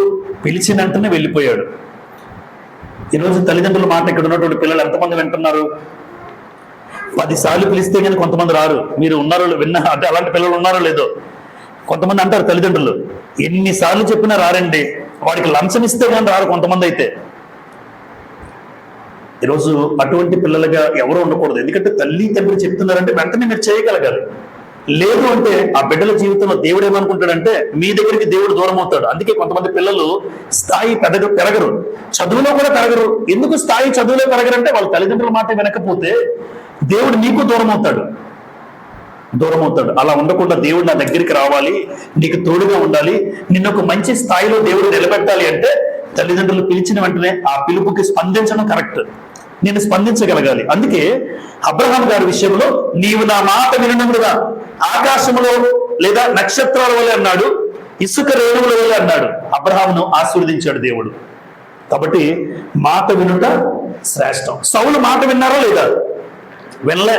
పిలిచినంటనే వెళ్ళిపోయాడు. ఈరోజు తల్లిదండ్రుల మాట ఇక్కడ ఉన్నటువంటి పిల్లలు ఎంతమంది వింటున్నారు? 10 సార్లు పిలిస్తే కానీ కొంతమంది రారు. మీరు ఉన్నారో అంటే అలాంటి పిల్లలు ఉన్నారో లేదో. కొంతమంది అంటారు తల్లిదండ్రులు, ఎన్నిసార్లు చెప్పినా రారండి, వాడికి లంచం ఇస్తే కానీ రారు కొంతమంది అయితే. ఈరోజు అటువంటి పిల్లలుగా ఎవరు ఉండకూడదు. ఎందుకంటే తల్లి తండ్రి చెప్తున్నారంటే వెంటనే మీరు చేయగలగాలి. లేదు అంటే ఆ బిడ్డల జీవితంలో దేవుడు ఏమనుకుంటాడంటే, మీ దగ్గరికి దేవుడు దూరం అవుతాడు. అందుకే కొంతమంది పిల్లలు స్థాయి పెరగరు, చదువులో కూడా పెరగరు. ఎందుకు స్థాయి చదువులో పెరగరంటే, వాళ్ళ తల్లిదండ్రుల మాట వినకపోతే దేవుడు నీకు దూరం అవుతాడు. అలా ఉండకుండా దేవుడు నా దగ్గరికి రావాలి, నీకు తోడుగా ఉండాలి, నిన్ను ఒక మంచి స్థాయిలో దేవుడు నిలబెట్టాలి అంటే తల్లిదండ్రులు పిలిచిన వెంటనే ఆ పిలుపుకి స్పందించడం కరెక్ట్. నేను స్పందించగలగాలి. అందుకే అబ్రహాం గారి విషయంలో, నీవు నా మాట విననముగా ఆకాశంలో లేదా నక్షత్రాల వల్ల అన్నాడు, ఇసుక రేణువుల వల్ల అన్నాడు. అబ్రహామును ఆశీర్వదించాడు దేవుడు. కాబట్టి మాట వినుట శ్రేష్టం. సౌలు మాట విన్నారో లేదా? వినలే.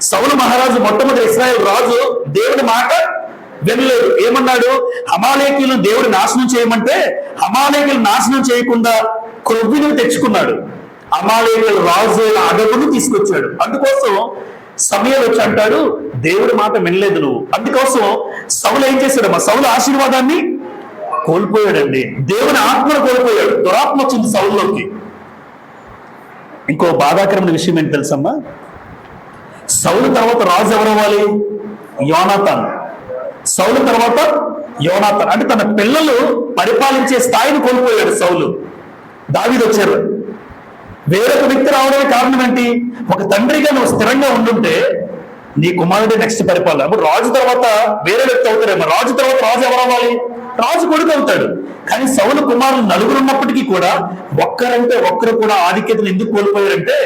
సౌలు మహారాజు, మొట్టమొదటి ఇశ్రాయేల్ రాజు, దేవుడి మాట వినలేదు. ఏమన్నాడు? అమాలేకీలను దేవుడు నాశనం చేయమంటే అమాలేకీలు నాశనం చేయకుండా క్రొవ్వును తెచ్చుకున్నాడు. అమాలేకీల రాజు అగగును తీసుకొచ్చాడు. అందుకోసం సమయాలు వచ్చి అంటాడు, దేవుడి మాట వినలేదు నువ్వు. అందుకోసం సౌలు ఏం చేశాడమ్మా? సౌలు ఆశీర్వాదాన్ని కోల్పోయాడండి, దేవుని ఆత్మను కోల్పోయాడు. దురాత్మ వచ్చింది సౌలులోకి. ఇంకో బాధాకరమైన విషయం ఏంటి తెలుసమ్మా? సౌలు తర్వాత రాజు ఎవరవ్వాలి? యోనాతాన్. సౌలు తర్వాత యోనాతాన్. అంటే తన పిల్లలు పరిపాలించే స్థాయిని కోల్పోయాడు సౌలు. దావీదు వచ్చారు. వేరొక వ్యక్తి రావడానికి కారణం ఏంటి? ఒక తండ్రిగా నువ్వు స్థిరంగా ఉండుంటే నీ కుమారుడే నెక్స్ట్ పరిపాలన. అప్పుడు రాజు తర్వాత వేరే వ్యక్తి అవుతారేమో. రాజు తర్వాత రాజు ఎవరవ్వాలి? రాజు కొడుకు అవుతాడు. కానీ సౌలు కుమారులు 4 ఉన్నప్పటికీ కూడా ఒక్కరంటే ఒక్కరు కూడా ఆధిక్యతను ఎందుకు కోల్పోయారంటే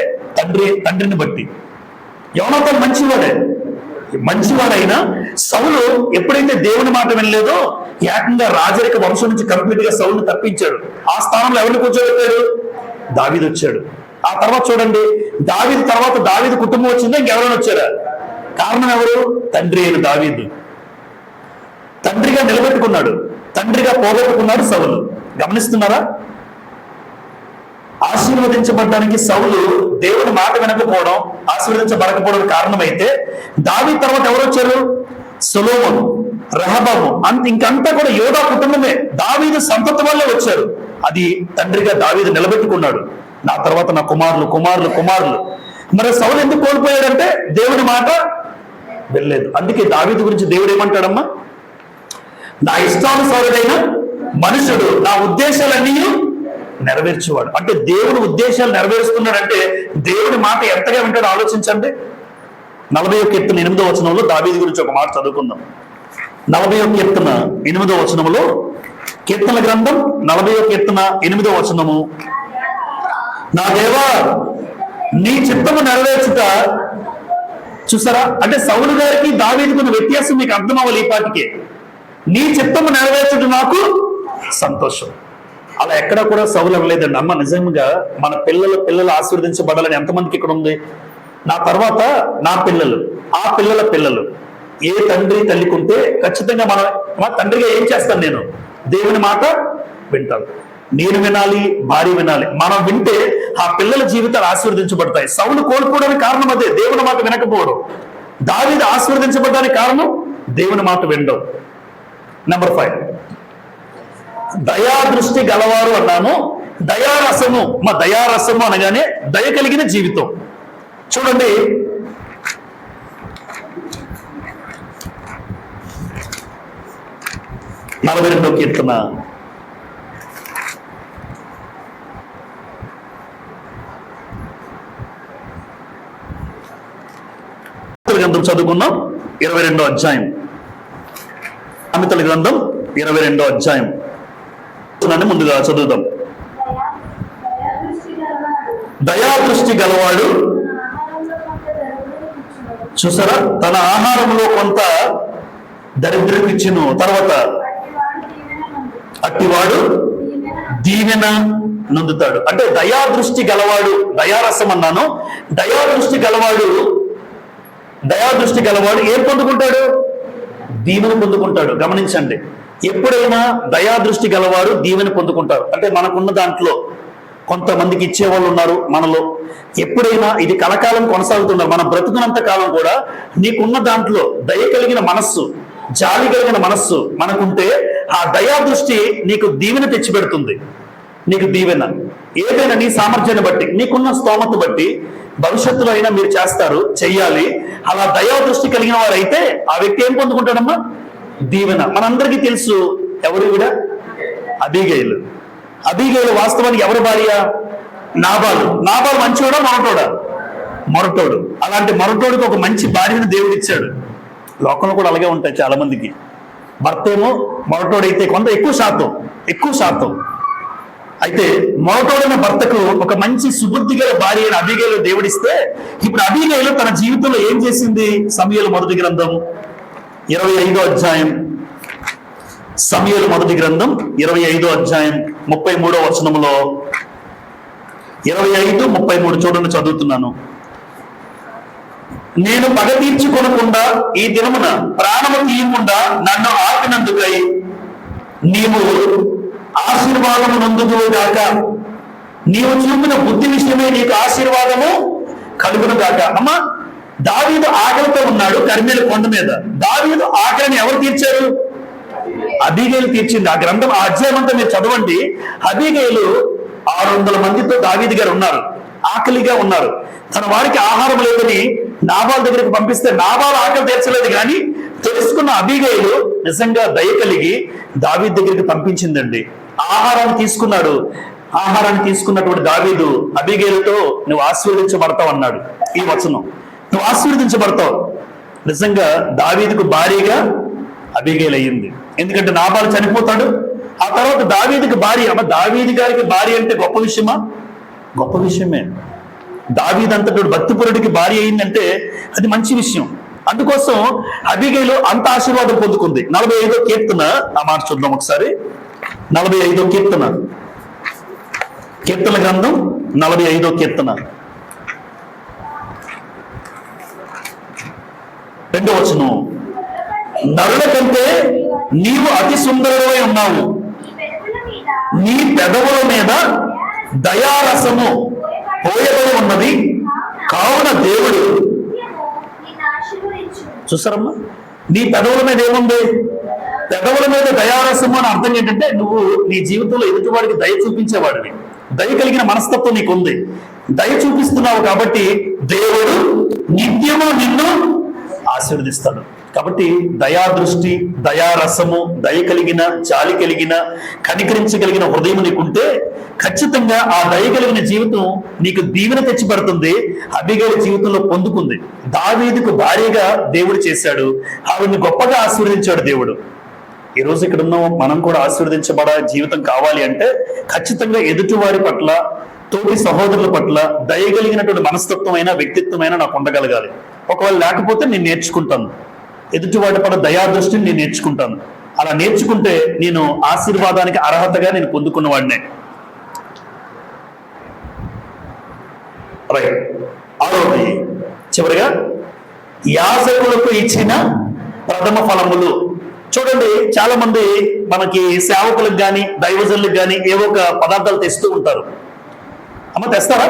తండ్రిని బట్టి. యోనాతాను మంచివాడైనా సౌలు ఎప్పుడైతే దేవుని మాట వినలేదో ఏకంగా రాజరిక వంశం నుంచి కంప్లీట్ గా సౌలును తప్పించాడు. ఆ స్థానంలో ఎవరిని కూర్చోబెట్టాడు? దావీదు వచ్చాడు. ఆ తర్వాత చూడండి, దావీదు తర్వాత దావీదు కుటుంబం వచ్చిందా ఇంకెవరైనా వచ్చారా? కారణం ఎవరు? తండ్రి అయిన దావీదు. తండ్రిగా నిలబెట్టుకున్నాడు, తండ్రిగా పోగొట్టుకున్నాడు సౌలు. గమనిస్తున్నారా? ఆశీర్వదించబడడానికి సౌలు దేవుని మాట వినకపోవడం, ఆశీర్వదించబడకపోవడం కారణమైతే, దావీదు తర్వాత ఎవరు వచ్చారు? సొలొమోను, రెహబాము, ఇంకంతా కూడా యోధా కుటుంబమే. దావీదు సంతతి వల్లే వచ్చారు. అది తండ్రిగా దావీదు నిలబెట్టుకున్నాడు. నా తర్వాత నా కుమారులు. మరి సౌలు ఎందుకు కోల్పోయాడంటే దేవుని మాట వెళ్ళలేదు. అందుకే దావీదు గురించి దేవుడు ఏమంటాడమ్మా, నా ఇష్టానుసారుడైన మనుషుడు, నా ఉద్దేశాలన్నీ నెరవేర్చేవాడు. అంటే దేవుడు ఉద్దేశాలు నెరవేరుస్తున్నాడంటే దేవుడి మాట ఎంతగా వింటాడో ఆలోచించండి. 41 కీర్తన 8వ వచనంలో దావీదు గురించి ఒక మాట చదువుకుందాం. 41 కీర్తన 8వ వచనములో, కీర్తన గ్రంథం 40 కీర్తన 8వ వచనము, నా దేవా నీ చిత్తము నెరవేర్చుట. చూసారా, అంటే సౌలు గారికి దావీదుకున్న వ్యత్యాసం మీకు అర్థం అవ్వాలి ఈ పాటికే. నీ చిత్తము నెరవేర్చుట నాకు సంతోషం. అలా ఎక్కడా కూడా సౌలు అవ్వలేదండి. అమ్మ నిజంగా మన పిల్లలు ఆశీర్వదించబడాలని ఎంతమందికి ఇక్కడ ఉంది? నా తర్వాత నా పిల్లలు, ఆ పిల్లల పిల్లలు, ఏ తండ్రి తల్లికుంటే ఖచ్చితంగా మా తండ్రిగా ఏం చేస్తాను, నేను దేవుని మాట వింటాను. నేను వినాలి, భార్య వినాలి. మనం వింటే ఆ పిల్లల జీవితాలు ఆశీర్వదించబడతాయి. సౌలు కోల్పోవడానికి కారణం అదే, దేవుని మాట వినకపోవడం. దావీదు ఆశీర్వదించబడడానికి కారణం దేవుని మాట వినడం. నెంబర్ 5, దయాదృష్టి గలవారు అన్నాము. దయారసము, మా దయారసము అనగానే దయ కలిగిన జీవితం. చూడండి, నలభై 42వ కీర్తన 22వ గ్రంథం చదువుకున్నాం. 22వ అధ్యాయం, సామెతల గ్రంథం 22వ అధ్యాయం ముందుగా చదువుదాం. దయాదృష్టి గలవాడు, చూసారా, తన ఆహారంలో కొంత దరిద్రం ఇచ్చును. తర్వాత అట్టివాడు దీవెన నొందుతాడు. అంటే దయాదృష్టి గలవాడు, దయారసం అన్నాను. దయాదృష్టి గలవాడు ఏం పొందుకుంటాడు? దీవెన పొందుకుంటాడు. గమనించండి, ఎప్పుడైనా దయాదృష్టి గలవారు దీవెన పొందుకుంటారు. అంటే మనకున్న దాంట్లో కొంతమందికి ఇచ్చేవాళ్ళు ఉన్నారు మనలో. ఎప్పుడైనా ఇది కలకాలం కొనసాగుతున్నారు, మన బ్రతుకునంత కాలం కూడా నీకున్న దాంట్లో దయ కలిగిన మనస్సు, జాలి కలిగిన మనస్సు మనకుంటే ఆ దయాదృష్టి నీకు దీవెన తెచ్చిపెడుతుంది. నీకు దీవెన ఏదైనా నీ సామర్థ్యాన్ని బట్టి, నీకున్న స్తోమత బట్టి భవిష్యత్తులో అయినా మీరు చేస్తారు, చెయ్యాలి. అలా దయాదృష్టి కలిగిన వారు అయితే ఆ వ్యక్తి ఏం పొందుకుంటాడమ్మా? దీవెన. మనందరికీ తెలుసు ఎవరు కూడా? అబీగైలు. అబీగైలు వాస్తవానికి ఎవరి భార్య? నాబాలు. నాబాలు మంచివాడా మొరటోడా? మొరటోడు. అలాంటి మొరటోడికి ఒక మంచి భార్యను దేవుడు ఇచ్చాడు. లోకంలో కూడా అలాగే ఉంటాయి చాలా మందికి. భర్త ఏమో మొరటోడైతే కొంత ఎక్కువ శాతం అయితే మొరటోడైన భర్తకు ఒక మంచి సుబుద్ధి గల భార్య అయిన అబీగైలు దేవుడిస్తే, ఇప్పుడు అబీగైలు తన జీవితంలో ఏం చేసింది? సమూయేలు మొదటి గ్రంథం 25వ అధ్యాయం, సమూయేలు మొదటి గ్రంథం 25వ అధ్యాయం 33వ వచనంలో, 25:33 చూడండి, చదువుతున్నాను. నేను పగ తీర్చుకొనకుండా ఈ దినమున ప్రాణము తీయకుండా నన్ను ఆపినందుకై నీవు ఆశీర్వాదము నొందుదువు గాక. నీవు చూపిన బుద్ధి విషయమే నీకు ఆశీర్వాదము కలుగును గాక. అమ్మ, దావీదు ఆకలితో ఉన్నాడు కర్మేలు కొండ మీద. దావీదు ఆకలిని ఎవరు తీర్చారు? అబీగైలు తీర్చింది. ఆ గ్రంథం, ఆ అధ్యాయం అంతా మీరు చదవండి. అబీగైలు 600 మందితో దావీదు గారు ఉన్నారు, ఆకలిగా ఉన్నారు. తన వారికి ఆహారం లేదని నాబాల్ దగ్గరికి పంపిస్తే నాబాల్ ఆకలి తీర్చలేదు, కానీ తెలుసుకున్న అబీగైలు నిజంగా దయ కలిగి దావీదు దగ్గరికి పంపించిందండి. ఆహారాన్ని తీసుకున్నాడు. ఆహారాన్ని తీసుకున్నటువంటి దావీదు అబీగైలుతో నువ్వు ఆశీర్వదించబడతావు అన్నాడు. ఈ వచనం, నువ్వు ఆశీర్వదించబడతావు. నిజంగా దావీదుకు భార్యగా అబీగైలు అయ్యింది. ఎందుకంటే నాబాలు చనిపోతాడు. ఆ తర్వాత దావీదుకి భార్య. అమ్మ, దావీదు గారికి భార్య అంటే గొప్ప విషయమా? గొప్ప విషయమే. దావీదు అంతటి భక్తిపరుడికి భార్య అయిందంటే అది మంచి విషయం. అందుకోసం అబీగైలు అంత ఆశీర్వాదం పొందుకుంది. 45వ కీర్తన, ఆ మాట చూద్దాం ఒకసారి. 45వ కీర్తన, కీర్తన గ్రంథం 45వ కీర్తన 2వ వచనం. నరుల కంటే నీవు అతి సుందరుడై ఉన్నావు, నీ పెదవుల మీద దయారసము పోయబడి ఉన్నది కావున దేవుడు. చూసారమ్మా, నీ పెదవుల మీద ఏముంది? పెదవుల మీద దయారసము అని అర్థం ఏంటంటే నువ్వు నీ జీవితంలో ఎదుటివాడికి దయ చూపించేవాడిని. దయ కలిగిన మనస్తత్వం నీకుంది, దయ చూపిస్తున్నావు. కాబట్టి దేవుడు నిత్యము నిన్ను ఆశీర్వదిస్తాడు. కాబట్టి దయాదృష్టి, దయారసము, దయ కలిగిన, జాలి కలిగిన, కనికరించగలిగిన హృదయం నీకుంటే ఖచ్చితంగా ఆ దయ కలిగిన జీవితం నీకు దీవెన తెచ్చి పెడుతుంది. అబిగైలు జీవితంలో పొందుకుంది. దావీదుకు భార్యగా దేవుడు చేశాడు, ఆవిడ్ని గొప్పగా ఆశీర్వదించాడు దేవుడు. ఈ రోజు ఇక్కడ ఉన్న మనం కూడా ఆశీర్వదించబడ జీవితం కావాలి అంటే ఖచ్చితంగా ఎదుటివారి పట్ల, తోటి సహోదరుల పట్ల దయగలిగినటువంటి మనస్తత్వమైన, వ్యక్తిత్వమైన నాకు ఉండగలగాలి. ఒకవేళ లేకపోతే నేను నేర్చుకుంటాను. ఎదుటివాడి పట్ల దయాదృష్టిని నేను నేర్చుకుంటాను. అలా నేర్చుకుంటే నేను ఆశీర్వాదానికి అర్హతగా నేను పొందుకున్న వాడినే. రైట్. ఆరోది చివరిగా యాజకులకు ఇచ్చిన ప్రథమ ఫలములు. చూడండి, చాలా మంది మనకి సేవకులకు కానీ దైవజనులకు కానీ ఏవో ఒక పదార్థాలు తెస్తూ ఉంటారు. అమ్మ తెస్తారా?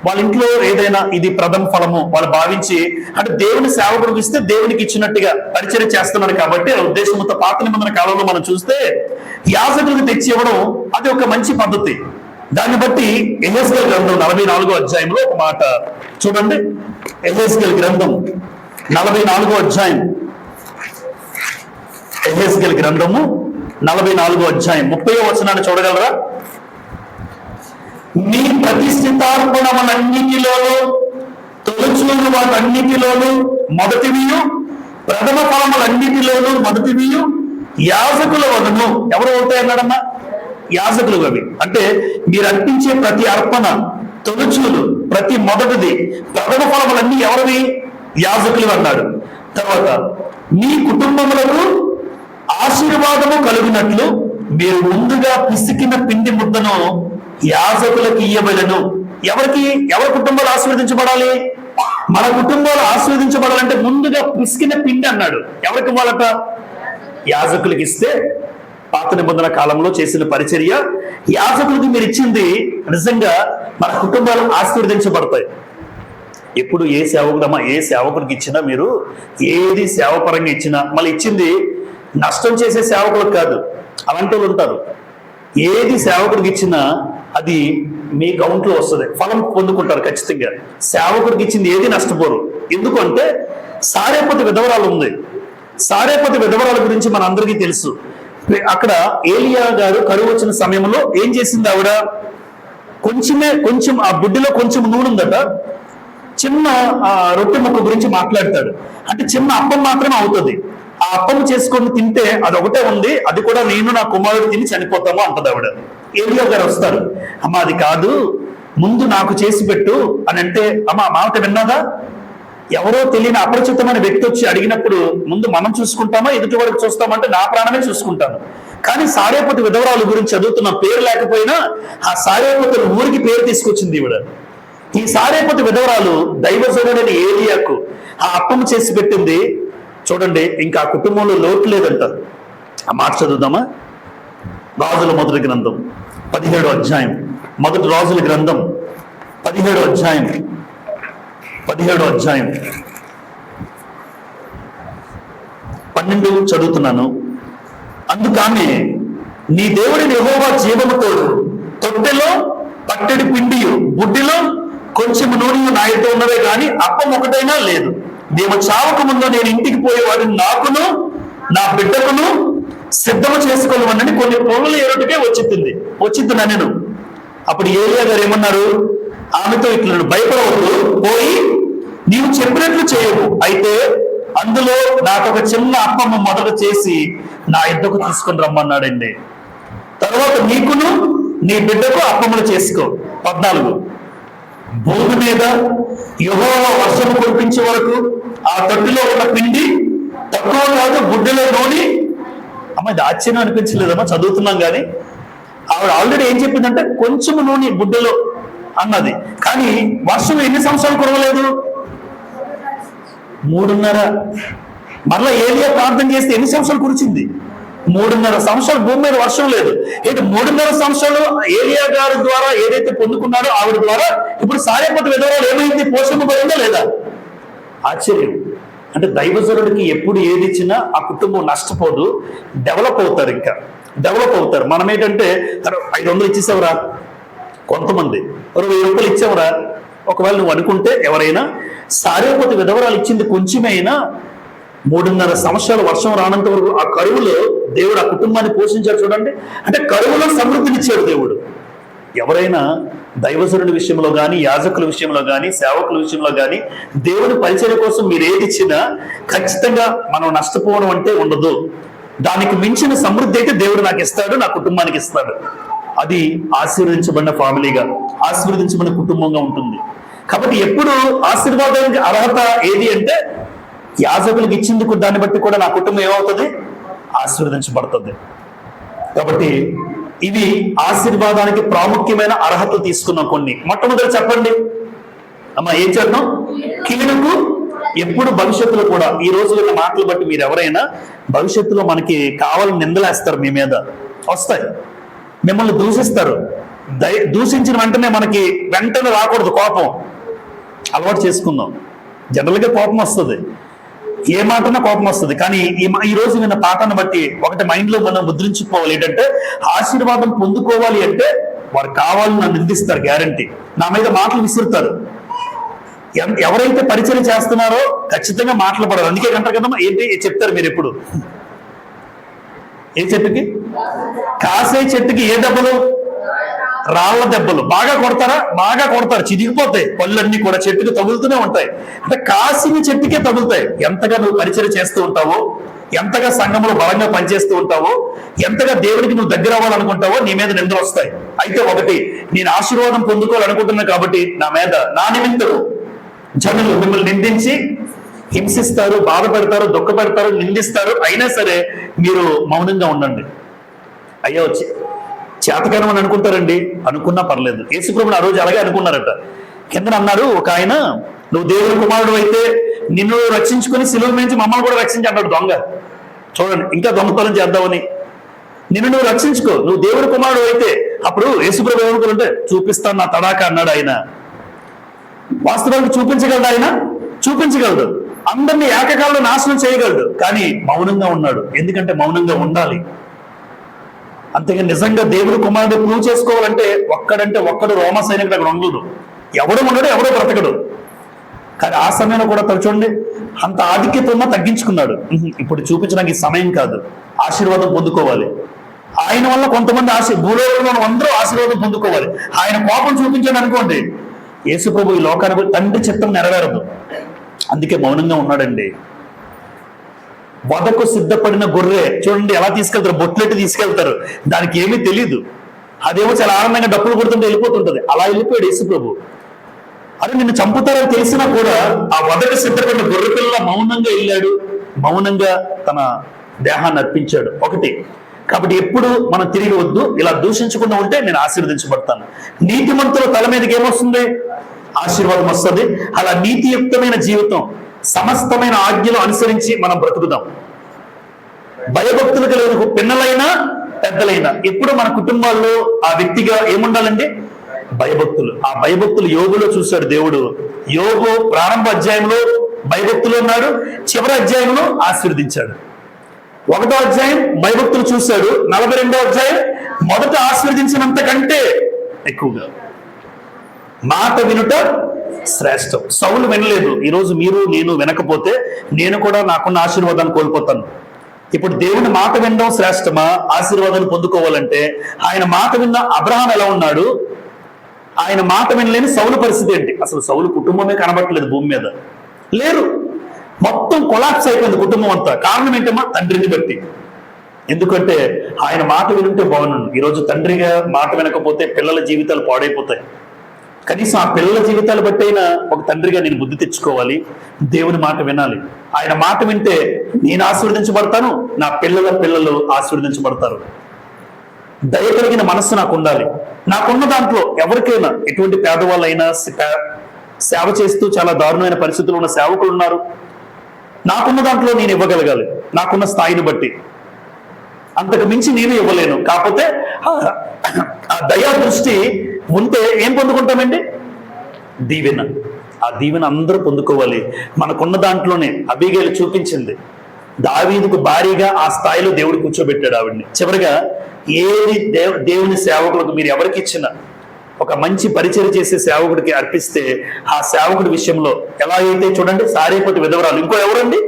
వాళ్ళ ఇంట్లో ఏదైనా ఇది ప్రథమ ఫలము వాళ్ళు భావించి, అంటే దేవుని సేవకుడికి ఇస్తే దేవునికి ఇచ్చినట్టుగా పరిచయం చేస్తున్నాడు కాబట్టి ఆ ఉద్దేశంతో పాత నిబంధన కాలంలో మనం చూస్తే యాజకులకు తెచ్చి ఇవ్వడం అది ఒక మంచి పద్ధతి. దాన్ని బట్టి యెహెజ్కేలు గ్రంథం 44వ అధ్యాయంలో ఒక మాట చూడండి. యెహెజ్కేలు గ్రంథం 44వ అధ్యాయం, యెహెజ్కేలు గ్రంథము 44వ అధ్యాయం 30వ వచనాన్ని చూడగలరా? మీ ప్రతిష్ఠితార్పణములన్నిటిలోనూ, తొలచూలు వాటన్నిటిలోనూ మొదటివియు, ప్రథమ ఫలములన్నిటిలోనూ మొదటివియు యాజకుల వదను. ఎవరు అవుతాయన్నాడమ్మా? యాజకులు. అవి అంటే మీరు అర్పించే ప్రతి అర్పణ, తొలచూలు, ప్రతి మొదటిది, ప్రథమ ఫలములన్నీ ఎవరివి? యాజకులు అన్నాడు. తర్వాత మీ కుటుంబములకు ఆశీర్వాదము కలుగునట్లు మీరు ముందుగా పిసికిన పిండి ముద్దను యాజకులకు ఇయ్యబడెను. ఎవరి కుటుంబాలు ఆశీర్వదించబడాలి? మన కుటుంబాలు ఆశీర్వదించబడాలంటే ముందుగా పిసికిన పిండి అన్నాడు. ఎవరికి ఇవ్వాలట? యాజకులకి ఇస్తే పాత నిబంధన కాలంలో చేసిన పరిచర్య యాజకులకు మీరు ఇచ్చింది నిజంగా మన కుటుంబాలు ఆశీర్వదించబడతాయి. ఎప్పుడు ఏ సేవకుడమ్మా, ఏ సేవకుడికి ఇచ్చినా మీరు ఏది సేవపరంగా ఇచ్చినా మళ్ళీ ఇచ్చింది నష్టం చేసే సేవకులకు కాదు. అలాంటి వాళ్ళు ఉంటారు. ఏది సేవకుడికి ఇచ్చినా అది మీ అకౌంట్లో వస్తుంది, ఫలం పొందుకుంటారు ఖచ్చితంగా. సేవకుడికి ఇచ్చింది ఏది నష్టపోరు. ఎందుకంటే సారేపతి విధవరాలు ఉంది. సారేపతి విధవరాల గురించి మన అందరికీ తెలుసు. అక్కడ ఏలియా గారు కరువు వచ్చిన సమయంలో ఏం చేసింది ఆవిడ? కొంచెం ఆ బుడ్డిలో కొంచెం నూనె ఉందట. చిన్న రొట్టె ముక్క గురించి మాట్లాడతాడు. అంటే చిన్న అప్పం మాత్రమే అవుతుంది. ఆ అప్పం చేసుకొని తింటే అది ఒకటే ఉంది, అది కూడా నేను నా కుమారుడు తిని చనిపోతాము అంటది ఆవిడ. ఏలియా గారు వస్తారు, అమ్మ అది కాదు, ముందు నాకు చేసి పెట్టు అని అంటే, అమ్మ మాట విన్నదా? ఎవరో తెలియని అపరిచితమైన వ్యక్తి వచ్చి అడిగినప్పుడు ముందు మనం చూసుకుంటామా, ఎదుటి వాడికి చూస్తామంటే నా ప్రాణమే చూసుకుంటాను. కానీ సారేపతి విధవరాలు గురించి చదువుతున్న పేరు లేకపోయినా ఆ సారేపతి ఊరికి పేరు తీసుకొచ్చింది ఈవిడ. ఈ సారేపతి విధవరాలు దైవజనుడైన ఏలియాకు ఆ అప్పం చేసి పెట్టింది. చూడండి, ఇంకా ఆ కుటుంబంలో లోటు లేదంటారు. ఆ మాట చదువుదామా? రాజుల మొదటి గ్రంథం 17వ అధ్యాయం, మొదటి రాజుల గ్రంథం 17వ అధ్యాయం 12 చదువుతున్నాను. అందుకని నీ దేవుడిని యెహోవా జీవము తోడు, తొట్టెలో పట్టెడి పిండియు, బుడ్డిలో కొంచెం నూనె నాయతో ఉన్నవే కానీ అప్పం ఒకటైనా లేదు. మేము చావక ముందు నేను ఇంటికి పోయేవాడిని నాకును నా బిడ్డకును సిద్ధము చేసుకోవాలని కొన్ని పొగలు ఏరుటికే వచ్చింది నేను. అప్పుడు ఏలియా గారు ఏమన్నారు? ఆమెతో ఇట్లా భయపడవద్దు, పోయి నీవు చెప్పినట్లు చేయవు, అయితే అందులో నాకు ఒక చిన్న అప్పమ్మ మొదట చేసి నా ఇద్దకు తీసుకొని రమ్మన్నాడండి. తర్వాత నీకును నీ బిడ్డకు అప్పములు చేసుకో. 14 భూమి మీద యెహోవా వర్షము కురిపించే వరకు ఆ తొట్టిలో ఉన్న పిండి తక్కువ కాదు, బుడ్డిలో నూనె. అమ్మ ఇది ఆశ్చర్యం అనిపించలేదమ్మా? చదువుతున్నాం కానీ ఆవిడ ఆల్రెడీ ఏం చెప్పిందంటే కొంచెం నూనె బుడ్డిలో అన్నది. కానీ వర్షం ఎన్ని సంవత్సరాలు కురవలేదు? 3.5. మరలా ఏలియా ప్రార్థన చేస్తే ఎన్ని సంవత్సరాలు కురిచింది? 3.5 సంవత్సరాలు భూమి మీద వర్షం లేదు. ఏంటి 3.5 సంవత్సరాలు ఏలియా గారి ద్వారా ఏదైతే పొందుకున్నాడో ఆవిడ ద్వారా ఇప్పుడు సారేపతి విధవరాలు ఏమైంది? పోషింపబడిందా లేదా? ఆశ్చర్యం. అంటే దైవజనుడికి ఎప్పుడు ఏది ఇచ్చినా ఆ కుటుంబం నష్టపోదు, డెవలప్ అవుతారు. ఇంకా డెవలప్ అవుతారు. మనం ఏంటంటే 500 ఇచ్చేసావురా, కొంతమంది 1000 రూపాయలు ఇచ్చావురా. ఒకవేళ నువ్వు అనుకుంటే ఎవరైనా సారేపతి విధవరాలు ఇచ్చింది కొంచెమైనా 3.5 సంవత్సరాలు వర్షం రానంత వరకు ఆ కరువులో దేవుడు ఆ కుటుంబాన్ని పోషించాడు చూడండి. అంటే కరువులో సమృద్ధినిచ్చాడు దేవుడు. ఎవరైనా దైవజనుడి విషయంలో కానీ, యాజకుల విషయంలో కానీ, సేవకుల విషయంలో కానీ దేవుడి పరిచర్య కోసం మీరు ఏది ఇచ్చినా ఖచ్చితంగా మనం నష్టపోవడం అంటే ఉండదు. దానికి మించిన సమృద్ధి అయితే దేవుడు నాకు ఇస్తాడు, నా కుటుంబానికి ఇస్తాడు. అది ఆశీర్వదించబడిన ఫ్యామిలీగా, ఆశీర్వదించబడిన కుటుంబంగా ఉంటుంది. కాబట్టి ఎప్పుడు ఆశీర్వాదానికి అర్హత ఏది అంటే యాజకులకు ఇచ్చేందుకు దాన్ని బట్టి కూడా నా కుటుంబం ఏమవుతుంది, ఆశీర్వదించబడుతుంది. కాబట్టి ఇవి ఆశీర్వాదానికి ప్రాముఖ్యమైన అర్హతలు తీసుకున్నాం కొన్ని. మొట్టమొదటి చెప్పండి అమ్మా, ఏం చేద్దాం? కీడుకు ఎప్పుడు భవిష్యత్తులో కూడా, ఈ రోజు ఉన్న మాటలు బట్టి మీరు ఎవరైనా భవిష్యత్తులో మనకి కావాలని నిందలేస్తారు, మీ మీద వస్తాయి, మిమ్మల్ని దూషిస్తారు. దూషించిన వెంటనే మనకి వెంటనే రాకూడదు కోపం, అలవాటు చేసుకుందాం. జనరల్గా కోపం వస్తుంది, ఏ మాటన్నా కోపం వస్తుంది. కానీ ఈ రోజు విన్న పాఠాన్ని బట్టి ఒకటి మైండ్లో మనం ముద్రించుకోవాలి. ఏంటంటే ఆశీర్వాదం పొందుకోవాలి అంటే వారు కావాలని నన్ను నిందిస్తారు, గ్యారంటీ. నా మీద మాటలు విసురుతారు. ఎవరైతే పరిచయం చేస్తున్నారో ఖచ్చితంగా మాటలు పడాలి. అందుకే అంటారు కదమ్మా, ఏంటి చెప్తారు మీరు ఎప్పుడు, ఏ చెట్టుకి? కాసే చెట్టుకి ఏ దెబ్బలు? రాళ్ల దెబ్బలు. బాగా కొడతారా? బాగా కొడతారు, చిరిగిపోతాయి పళ్ళన్నీ కూడా, చెట్టుకి తగులుతూనే ఉంటాయి. అంటే కాసిన చెట్టుకే తగులుతాయి. ఎంతగా నువ్వు పరిచయం చేస్తూ ఉంటావో, ఎంతగా సంఘంలో బలంగా పనిచేస్తూ ఉంటావో, ఎంతగా దేవుడికి నువ్వు దగ్గర అవ్వాలనుకుంటావో నీ మీద నిందలు వస్తాయి. అయితే ఒకటి, నేను ఆశీర్వాదం పొందుకోవాలనుకుంటున్నా కాబట్టి నా నిమిత్తం జనులు మిమ్మల్ని నిందించి హింసిస్తారు, బాధ పెడతారు, దుఃఖ పెడతారు, నిందిస్తారు. అయినా సరే మీరు మౌనంగా ఉండండి. అయ్యో చేతకాలం అని అనుకుంటారండి, అనుకున్నా పర్లేదు. యేసుప్రభుని ఆ రోజు అలాగే అనుకున్నారట. కింద అన్నారు ఒక ఆయన, నువ్వు దేవుని కుమారుడు అయితే నిన్ను రక్షించుకుని సిలువ నుంచి మమ్మల్ని కూడా రక్షించి అన్నాడు దొంగ. చూడండి, ఇంకా దొంగతనం చేద్దామని. నిన్ను నువ్వు రక్షించుకో, నువ్వు దేవుని కుమారుడు అయితే. అప్పుడు యేసుప్రభు ఏమనుకుంటే, చూపిస్తాను నా తడాక అన్నాడు ఆయన. వాస్తవానికి చూపించగలడు ఆయన, చూపించగలడు. అందరినీ ఏకకాలంలో నాశనం చేయగలడు. కానీ మౌనంగా ఉన్నాడు. ఎందుకంటే మౌనంగా ఉండాలి. అంతేగా నిజంగా దేవుడు కుమారుడు ప్రూవ్ చేసుకోవాలంటే ఒక్కడు రోమ సైనికుడు అక్కడ ఉండదు. ఎవడు ఉండడు, ఎవడో బ్రతకడు. కానీ ఆ సమయంలో కూడా చూడండి, అంత ఆధిక్యత ఉన్నా తగ్గించుకున్నాడు. ఇప్పుడు చూపించడానికి సమయం కాదు, ఆశీర్వాదం పొందుకోవాలి. ఆయన వల్ల కొంతమంది భూలోకంలో అందరూ ఆశీర్వాదం పొందుకోవాలి. ఆయన కోపం చూపించాడు అనుకోండి, యేసుప్రభు ఈ లోకానికి తండ్రి చిత్తం నెరవేరదు. అందుకే మౌనంగా ఉన్నాడండి. వదకు సిద్ధపడిన గొర్రె చూడండి ఎలా తీసుకెళ్తారు, బొట్లెట్టి తీసుకెళ్తారు. దానికి ఏమీ తెలీదు. అదేమో చాలా ఆనందంగా డప్పులు కొడుతుంటే వెళ్ళిపోతుంటది. అలా వెళ్ళిపోయాడు యేసుప్రభు. అదే నిన్ను చంపుతారని తెలిసినా కూడా ఆ వదకు సిద్ధపడిన గొర్రె పిల్ల మౌనంగా వెళ్ళాడు, మౌనంగా తన దేహాన్ని అర్పించాడు. ఒకటి, కాబట్టి ఎప్పుడు మనం తిరిగి వద్దు, ఇలా దూషించకుండా ఉంటే నేను ఆశీర్వదించబడతాను. నీతిమంతుల తల మీదకి ఏమొస్తుంది? ఆశీర్వాదం వస్తుంది. అలా నీతియుక్తమైన జీవితం, సమస్తమైన ఆజ్ఞలు అనుసరించి మనం బ్రతుకుదాం. భయభక్తులు కలిగిన పిల్లలైనా పెద్దలైనా ఎప్పుడు మన కుటుంబాల్లో ఆ వ్యక్తిగా ఏముండాలండి? భయభక్తులు. ఆ భయభక్తులు యోగులో చూశాడు దేవుడు. యోగు ప్రారంభ అధ్యాయంలో భయభక్తులు ఉన్నాడు, చివరి అధ్యాయంలో ఆశీర్వదించాడు. 1వ అధ్యాయం భయభక్తులు చూశాడు, 42వ అధ్యాయం మొదట ఆశీర్వదించినంత కంటే ఎక్కువగా. మాట వినుట శ్రేష్టం. సౌలు వినలేదు. ఈరోజు మీరు నేను వినకపోతే నేను కూడా నాకున్న ఆశీర్వాదాన్ని కోల్పోతాను. ఇప్పుడు దేవుని మాట వినడం శ్రేష్టమా? ఆశీర్వాదాన్ని పొందుకోవాలంటే ఆయన మాట విన్న అబ్రహాం ఎలా ఉన్నాడు? ఆయన మాట వినలేని సౌలు పరిస్థితి ఏంటి? అసలు సౌలు కుటుంబమే కనబట్టలేదు, భూమి మీద లేరు. మొత్తం కొలాప్స్ అయిపోయింది కుటుంబం అంతా. కారణం ఏంటమ్మా? తండ్రిని బట్టి. ఎందుకంటే ఆయన మాట వినుంటే బాగున్నాను. ఈరోజు తండ్రిగా మాట వినకపోతే పిల్లల జీవితాలు పాడైపోతాయి. కనీసం ఆ పిల్లల జీవితాలు బట్టి అయినా ఒక తండ్రిగా నేను బుద్ధి తెచ్చుకోవాలి, దేవుని మాట వినాలి. ఆయన మాట వింటే నేను ఆశీర్వదించబడతాను, నా పిల్లలు ఆశీర్వదించబడతారు. దయ కలిగిన మనస్సు నాకు ఉండాలి. నాకున్న దాంట్లో ఎవరికైనా, ఎటువంటి పేదవాళ్ళైనా, సేవ చేస్తూ చాలా దారుణమైన పరిస్థితుల్లో ఉన్న సేవకులు ఉన్నారు. నాకున్న దాంట్లో నేను ఇవ్వగలగాలి, నాకున్న స్థాయిని బట్టి. అంతకు మించి నేను ఇవ్వలేను. కాకపోతే ఆ దయా దృష్టి ఉంటే ఏం పొందుకుంటామండి? దీవెన. ఆ దీవెన అందరూ పొందుకోవాలి. మనకున్న దాంట్లోనే అబీగైలు చూపించింది. దావీదుకు భారీగా ఆ స్థాయిలో దేవుడు కూర్చోబెట్టాడు ఆవిడ్ని. చివరిగా ఏది దేవుని సేవకులకు మీరు ఎవరికి ఇచ్చినా, ఒక మంచి పరిచయం చేసే సేవకుడికి అర్పిస్తే ఆ సేవకుడి విషయంలో ఎలా అయితే చూడండి, సారేపతి విధవరాలు. ఇంకో ఎవరండి?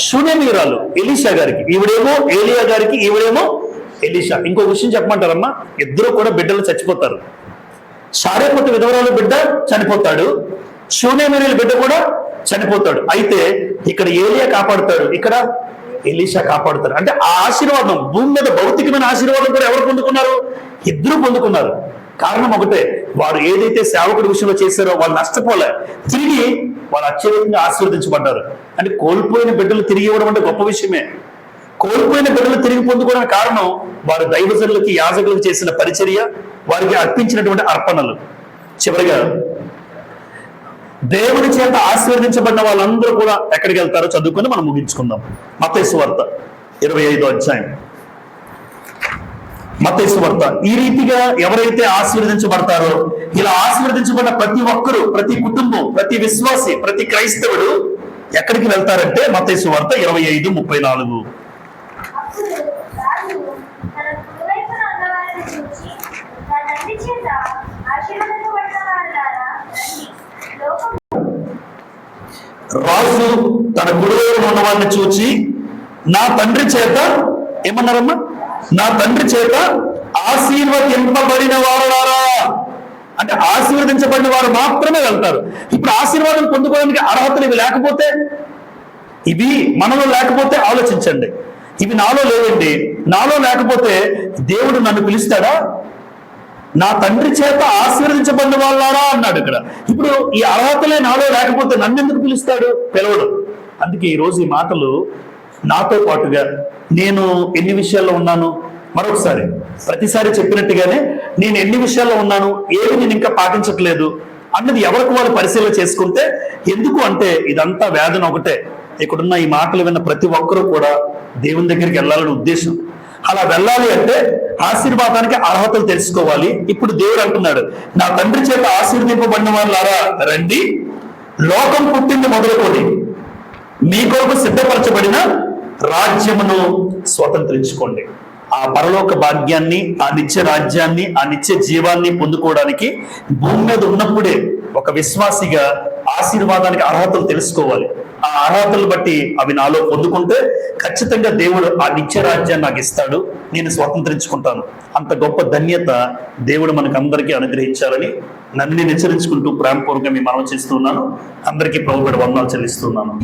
షూనేమీరాలు ఎలీషా గారికి, ఈవిడేమో ఏలియా గారికి, ఈవిడేమో ఎలీషా. ఇంకో విషయం చెప్పమంటారమ్మా, ఇద్దరు కూడా బిడ్డలు చచ్చిపోతారు. సారేపతు విధవరాలు బిడ్డ చనిపోతాడు, షూనేమీరాలు బిడ్డ కూడా చనిపోతాడు. అయితే ఇక్కడ ఏలియా కాపాడుతాడు, ఇక్కడ ఎలీషా కాపాడుతారు. అంటే ఆ ఆశీర్వాదం, భూమి మీద భౌతికమైన ఆశీర్వాదం కూడా ఎవరు పొందుకున్నారు? ఇద్దరు పొందుకున్నారు. కారణం ఒకటే, వారు ఏదైతే సేవకుడి విషయంలో చేశారో వాళ్ళు నష్టపోలే, తిరిగి వాళ్ళు అత్యధికంగా ఆశీర్వదించబడ్డారు. అంటే కోల్పోయిన బిడ్డలు తిరిగి ఇవ్వడం అంటే గొప్ప విషయమే. కోల్పోయిన బిడ్డలు తిరిగి పొందుకోవడానికి కారణం వారు దైవజనులకి, యాజకులకు చేసిన పరిచర్య, వారికి అర్పించినటువంటి అర్పణలు. చివరిగా దేవుని చేత ఆశీర్వదించబడిన వాళ్ళందరూ కూడా ఎక్కడికి వెళ్తారో చదువుకొని మనం ముగించుకుందాం. మత్తయి సువార్త 25వ అధ్యాయం. మత్తయి సువార్త. ఈ రీతిగా ఎవరైతే ఆశీర్వదించబడతారో, ఇలా ఆశీర్వదించబడిన ప్రతి ఒక్కరు, ప్రతి కుటుంబం, ప్రతి విశ్వాసి, ప్రతి క్రైస్తవుడు ఎక్కడికి వెళ్తారంటే మత్తయి సువార్త 25:34. రాజు తన కుడివైపున ఉన్నవాడిని చూచి నా తండ్రి చేత ఏమన్నారమ్మా? నా తండ్రి చేత ఆశీర్వదింపబడిన వారులారా. అంటే ఆశీర్వదించబడిన వారు మాత్రమే వెళ్తారు. ఇప్పుడు ఆశీర్వాదం పొందుకోవడానికి అర్హతలు ఇవి లేకపోతే, ఇవి మనలో లేకపోతే ఆలోచించండి. ఇవి నాలో లేవండి, నాలో లేకపోతే దేవుడు నన్ను పిలుస్తాడా? నా తండ్రి చేత ఆశీర్వదించబడిన వాళ్ళారా అన్నాడు ఇక్కడ. ఇప్పుడు ఈ అర్హతలే నాలో లేకపోతే నన్ను ఎందుకు పిలుస్తాడు? పిలవడు. అందుకే ఈరోజు ఈ మాటలు నాతో పాటుగా నేను ఎన్ని విషయాల్లో ఉన్నాను, మరొకసారి ప్రతిసారి చెప్పినట్టుగానే నేను ఎన్ని విషయాల్లో ఉన్నాను, ఏవి నేను ఇంకా పాటించట్లేదు అన్నది ఎవరికి వాళ్ళు పరిశీలన చేసుకుంటే, ఎందుకు అంటే ఇదంతా వేదన ఒకటే. ఇక్కడున్న ఈ మాటలు విన్న ప్రతి ఒక్కరూ కూడా దేవుని దగ్గరికి వెళ్ళాలని ఉద్దేశం. అలా వెళ్ళాలి అంటే ఆశీర్వాదానికి అర్హతలు తెలుసుకోవాలి. ఇప్పుడు దేవుడు అంటున్నాడు, నా తండ్రి చేత ఆశీర్వదింపబడిన వాళ్ళారా రండి, లోకం పుట్టింది మొదలుకొని మీ కొరకు సిద్ధపరచబడిన రాజ్యమును స్వతంత్రించుకోండి. ఆ పరలోక భాగ్యాన్ని, ఆ నిత్య రాజ్యాన్ని, ఆ నిత్య జీవాన్ని పొందుకోవడానికి భూమి మీద ఉన్నప్పుడే ఒక విశ్వాసిగా ఆశీర్వాదానికి అర్హతలు తెలుసుకోవాలి. ఆ అర్హతలు బట్టి అవి నాలో పొందుకుంటే ఖచ్చితంగా దేవుడు ఆ నిత్య రాజ్యాన్ని నాకు ఇస్తాడు, నేను స్వతంత్రించుకుంటాను. అంత గొప్ప ధన్యత దేవుడు మనకు అందరికీ అనుగ్రహించాలని నన్ను హెచ్చరించుకుంటూ ప్రేమపూర్వకంగా మీ మనవి చేస్తున్నాను. అందరికీ ప్రభువుకి వందనాలు చెల్లిస్తున్నాను.